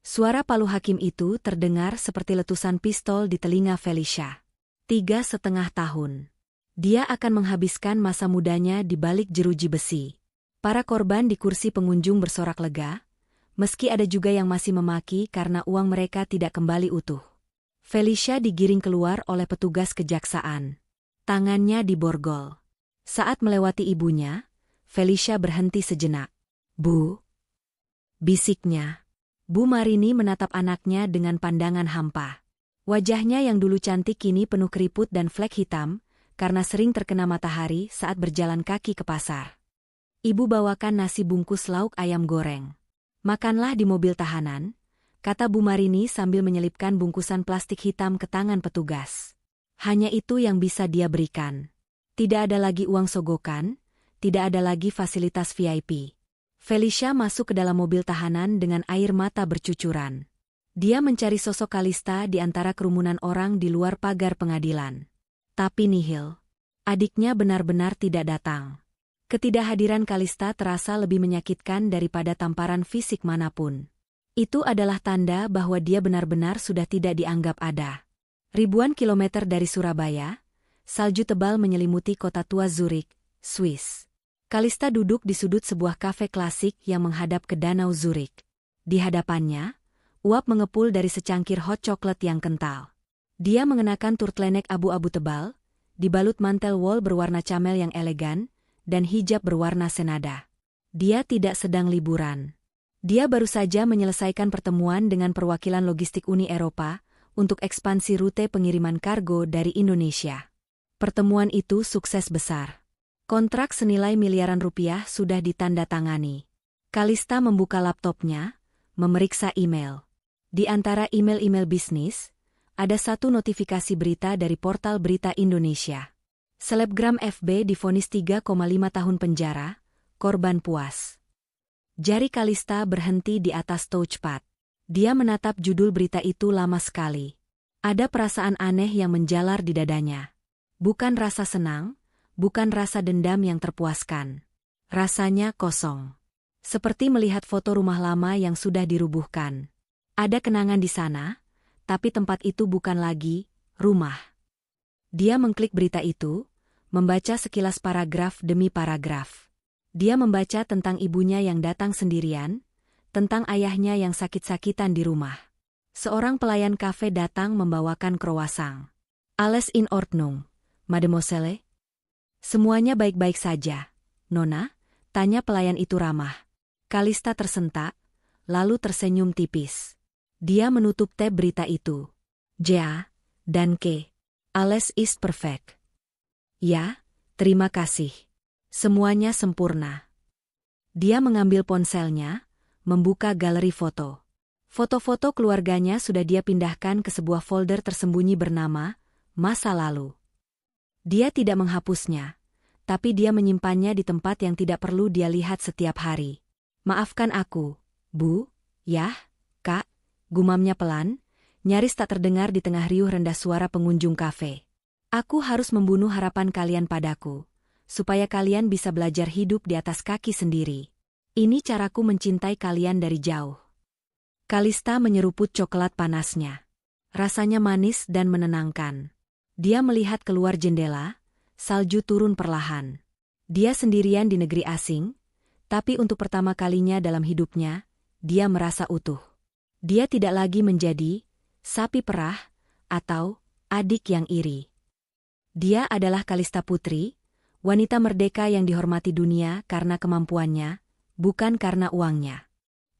Suara palu hakim itu terdengar seperti letusan pistol di telinga Felicia. 3,5 tahun. Dia akan menghabiskan masa mudanya di balik jeruji besi. Para korban di kursi pengunjung bersorak lega, meski ada juga yang masih memaki karena uang mereka tidak kembali utuh. Felicia digiring keluar oleh petugas kejaksaan. Tangannya diborgol. Saat melewati ibunya, Felicia berhenti sejenak. "Bu," bisiknya. Bu Marini menatap anaknya dengan pandangan hampa. Wajahnya yang dulu cantik kini penuh keriput dan flek hitam, karena sering terkena matahari saat berjalan kaki ke pasar. "Ibu bawakan nasi bungkus lauk ayam goreng. Makanlah di mobil tahanan," kata Bu Marini sambil menyelipkan bungkusan plastik hitam ke tangan petugas. Hanya itu yang bisa dia berikan. Tidak ada lagi uang sogokan, tidak ada lagi fasilitas VIP. Felicia masuk ke dalam mobil tahanan dengan air mata bercucuran. Dia mencari sosok Kalista di antara kerumunan orang di luar pagar pengadilan. Tapi nihil. Adiknya benar-benar tidak datang. Ketidakhadiran Kalista terasa lebih menyakitkan daripada tamparan fisik manapun. Itu adalah tanda bahwa dia benar-benar sudah tidak dianggap ada. Ribuan kilometer dari Surabaya, salju tebal menyelimuti kota tua Zurich, Swiss. Kalista duduk di sudut sebuah kafe klasik yang menghadap ke danau Zurich. Di hadapannya, uap mengepul dari secangkir hot chocolate yang kental. Dia mengenakan turtleneck abu-abu tebal, dibalut mantel wol berwarna camel yang elegan, dan hijab berwarna senada. Dia tidak sedang liburan. Dia baru saja menyelesaikan pertemuan dengan perwakilan logistik Uni Eropa untuk ekspansi rute pengiriman kargo dari Indonesia. Pertemuan itu sukses besar. Kontrak senilai miliaran rupiah sudah ditandatangani. Kalista membuka laptopnya, memeriksa email. Di antara email-email bisnis, ada satu notifikasi berita dari portal berita Indonesia. Selebgram FB divonis 3,5 tahun penjara, korban puas. Jari Kalista berhenti di atas touchpad. Dia menatap judul berita itu lama sekali. Ada perasaan aneh yang menjalar di dadanya. Bukan rasa senang, bukan rasa dendam yang terpuaskan. Rasanya kosong. Seperti melihat foto rumah lama yang sudah dirubuhkan. Ada kenangan di sana, tapi tempat itu bukan lagi rumah. Dia mengklik berita itu, membaca sekilas paragraf demi paragraf. Dia membaca tentang ibunya yang datang sendirian, tentang ayahnya yang sakit-sakitan di rumah. Seorang pelayan kafe datang membawakan croissant. "Alles in Ordnung, Mademoiselle?" "Semuanya baik-baik saja, Nona?" tanya pelayan itu ramah. Kalista tersentak, lalu tersenyum tipis. Dia menutup tab berita itu. Ja, dan K. Alles ist perfect. Ya, terima kasih. Semuanya sempurna. Dia mengambil ponselnya, membuka galeri foto. Foto-foto keluarganya sudah dia pindahkan ke sebuah folder tersembunyi bernama Masa Lalu. Dia tidak menghapusnya, tapi dia menyimpannya di tempat yang tidak perlu dia lihat setiap hari. Maafkan aku, Bu, Yah, Kak, gumamnya pelan, nyaris tak terdengar di tengah riuh rendah suara pengunjung kafe. Aku harus membunuh harapan kalian padaku, supaya kalian bisa belajar hidup di atas kaki sendiri. Ini caraku mencintai kalian dari jauh. Kalista menyeruput coklat panasnya. Rasanya manis dan menenangkan. Dia melihat keluar jendela, salju turun perlahan. Dia sendirian di negeri asing, tapi untuk pertama kalinya dalam hidupnya, dia merasa utuh. Dia tidak lagi menjadi sapi perah atau adik yang iri. Dia adalah Kalista Putri, wanita merdeka yang dihormati dunia karena kemampuannya, bukan karena uangnya.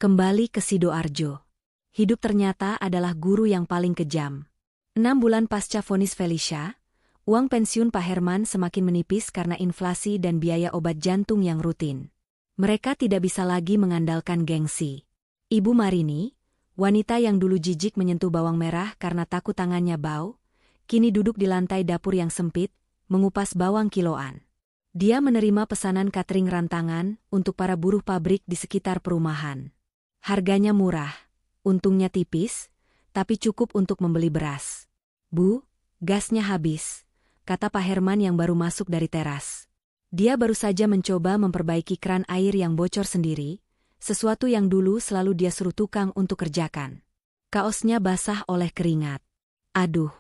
Kembali ke Sidoarjo. Hidup ternyata adalah guru yang paling kejam. 6 bulan pasca vonis Felicia, uang pensiun Pak Herman semakin menipis karena inflasi dan biaya obat jantung yang rutin. Mereka tidak bisa lagi mengandalkan gengsi. Ibu Marini, wanita yang dulu jijik menyentuh bawang merah karena takut tangannya bau, kini duduk di lantai dapur yang sempit, mengupas bawang kiloan. Dia menerima pesanan catering rantangan untuk para buruh pabrik di sekitar perumahan. Harganya murah, untungnya tipis, tapi cukup untuk membeli beras. Bu, gasnya habis, kata Pak Herman yang baru masuk dari teras. Dia baru saja mencoba memperbaiki keran air yang bocor sendiri, sesuatu yang dulu selalu dia suruh tukang untuk kerjakan. Kaosnya basah oleh keringat. Aduh,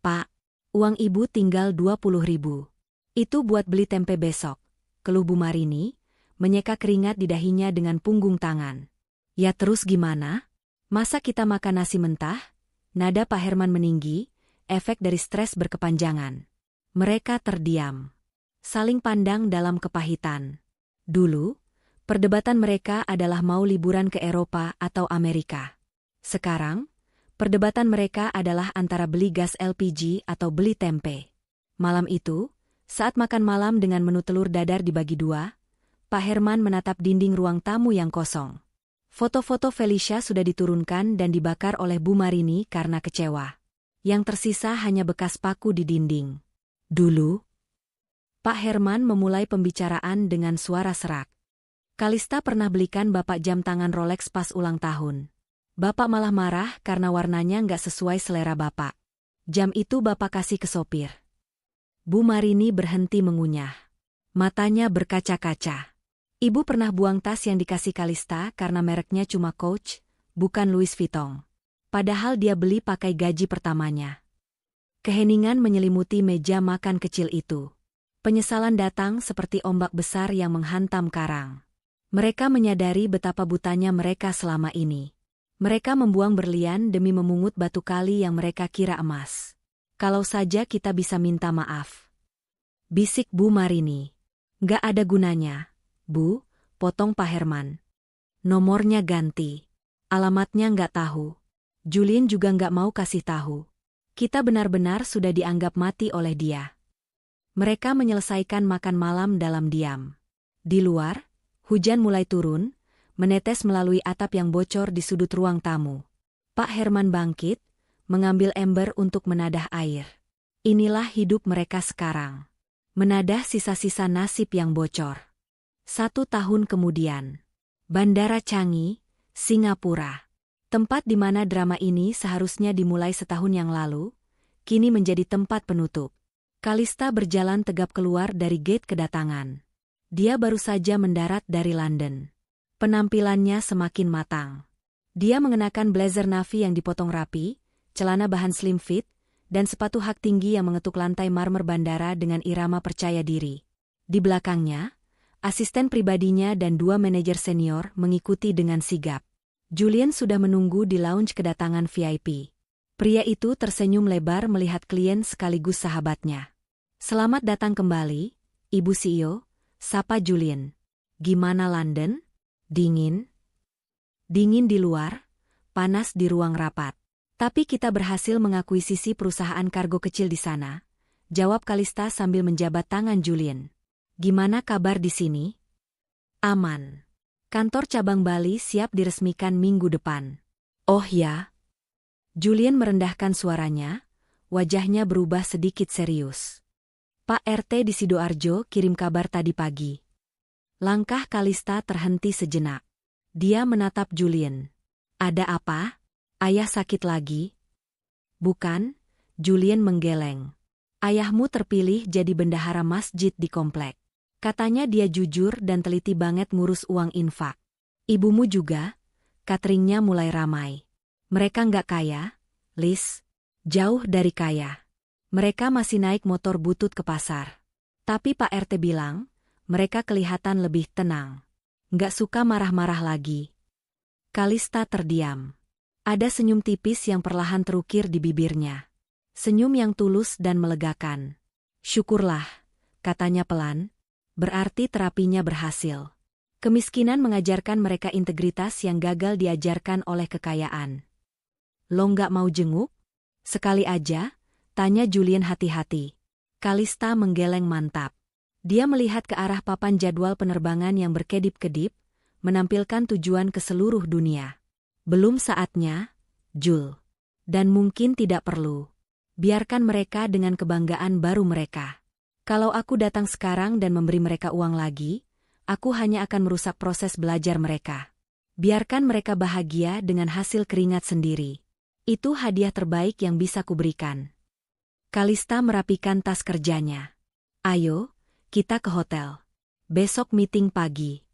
Pak, uang ibu tinggal 20.000. Itu buat beli tempe besok, keluh Bu Marini, menyeka keringat di dahinya dengan punggung tangan. Ya terus gimana? Masa kita makan nasi mentah? Nada Pak Herman meninggi, efek dari stres berkepanjangan. Mereka terdiam. Saling pandang dalam kepahitan. Dulu, perdebatan mereka adalah mau liburan ke Eropa atau Amerika. Sekarang, perdebatan mereka adalah antara beli gas LPG atau beli tempe. Malam itu, saat makan malam dengan menu telur dadar dibagi dua, Pak Herman menatap dinding ruang tamu yang kosong. Foto-foto Felicia sudah diturunkan dan dibakar oleh Bu Marini karena kecewa. Yang tersisa hanya bekas paku di dinding. Dulu, Pak Herman memulai pembicaraan dengan suara serak. Kalista pernah belikan Bapak jam tangan Rolex pas ulang tahun. Bapak malah marah karena warnanya nggak sesuai selera Bapak. Jam itu Bapak kasih ke sopir. Bu Marini berhenti mengunyah. Matanya berkaca-kaca. Ibu pernah buang tas yang dikasih Kalista karena mereknya cuma Coach, bukan Louis Vuitton. Padahal dia beli pakai gaji pertamanya. Keheningan menyelimuti meja makan kecil itu. Penyesalan datang seperti ombak besar yang menghantam karang. Mereka menyadari betapa butanya mereka selama ini. Mereka membuang berlian demi memungut batu kali yang mereka kira emas. Kalau saja kita bisa minta maaf. Bisik Bu Marini. Gak ada gunanya, Bu, potong Pak Herman. Nomornya ganti. Alamatnya nggak tahu. Julien juga nggak mau kasih tahu. Kita benar-benar sudah dianggap mati oleh dia. Mereka menyelesaikan makan malam dalam diam. Di luar, hujan mulai turun, menetes melalui atap yang bocor di sudut ruang tamu. Pak Herman bangkit, mengambil ember untuk menadah air. Inilah hidup mereka sekarang. Menadah sisa-sisa nasib yang bocor. 1 tahun kemudian. Bandara Changi, Singapura. Tempat di mana drama ini seharusnya dimulai setahun yang lalu, kini menjadi tempat penutup. Kalista berjalan tegap keluar dari gate kedatangan. Dia baru saja mendarat dari London. Penampilannya semakin matang. Dia mengenakan blazer navy yang dipotong rapi, celana bahan slim fit, dan sepatu hak tinggi yang mengetuk lantai marmer bandara dengan irama percaya diri. Di belakangnya, asisten pribadinya dan 2 manajer senior mengikuti dengan sigap. Julien sudah menunggu di lounge kedatangan VIP. Pria itu tersenyum lebar melihat klien sekaligus sahabatnya. Selamat datang kembali, Ibu CEO, sapa Julien. Gimana London? Dingin? Dingin di luar, panas di ruang rapat. Tapi kita berhasil mengakuisisi perusahaan kargo kecil di sana, jawab Kalista sambil menjabat tangan Julien. Gimana kabar di sini? Aman. Kantor cabang Bali siap diresmikan minggu depan. Oh ya? Julien merendahkan suaranya, wajahnya berubah sedikit serius. Pak RT di Sidoarjo kirim kabar tadi pagi. Langkah Kalista terhenti sejenak. Dia menatap Julien. Ada apa? Ayah sakit lagi? Bukan, Julien menggeleng. Ayahmu terpilih jadi bendahara masjid di komplek. Katanya dia jujur dan teliti banget ngurus uang infak. Ibumu juga? Cateringnya mulai ramai. Mereka nggak kaya, Liz. Jauh dari kaya. Mereka masih naik motor butut ke pasar. Tapi Pak RT bilang, mereka kelihatan lebih tenang. Nggak suka marah-marah lagi. Kalista terdiam. Ada senyum tipis yang perlahan terukir di bibirnya. Senyum yang tulus dan melegakan. Syukurlah, katanya pelan. Berarti terapinya berhasil. Kemiskinan mengajarkan mereka integritas yang gagal diajarkan oleh kekayaan. Lo nggak mau jenguk? Sekali aja, tanya Julien hati-hati. Kalista menggeleng mantap. Dia melihat ke arah papan jadwal penerbangan yang berkedip-kedip, menampilkan tujuan ke seluruh dunia. Belum saatnya, Jul. Dan mungkin tidak perlu. Biarkan mereka dengan kebanggaan baru mereka. Kalau aku datang sekarang dan memberi mereka uang lagi, aku hanya akan merusak proses belajar mereka. Biarkan mereka bahagia dengan hasil keringat sendiri. Itu hadiah terbaik yang bisa kuberikan. Kalista merapikan tas kerjanya. Ayo, kita ke hotel. Besok meeting pagi.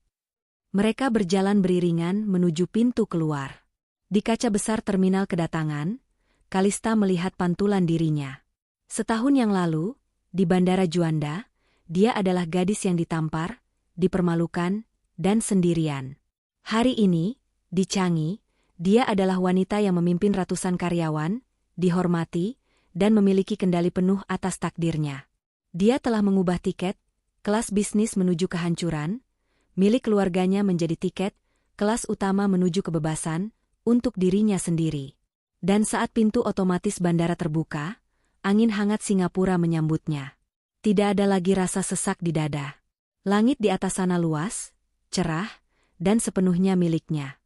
Mereka berjalan beriringan menuju pintu keluar. Di kaca besar terminal kedatangan, Kalista melihat pantulan dirinya. Setahun yang lalu, di Bandara Juanda, dia adalah gadis yang ditampar, dipermalukan, dan sendirian. Hari ini, di Changi, dia adalah wanita yang memimpin ratusan karyawan, dihormati, dan memiliki kendali penuh atas takdirnya. Dia telah mengubah tiket, kelas bisnis menuju kehancuran, milik keluarganya menjadi tiket, kelas utama menuju kebebasan, untuk dirinya sendiri. Dan saat pintu otomatis bandara terbuka, angin hangat Singapura menyambutnya. Tidak ada lagi rasa sesak di dada. Langit di atas sana luas, cerah, dan sepenuhnya miliknya.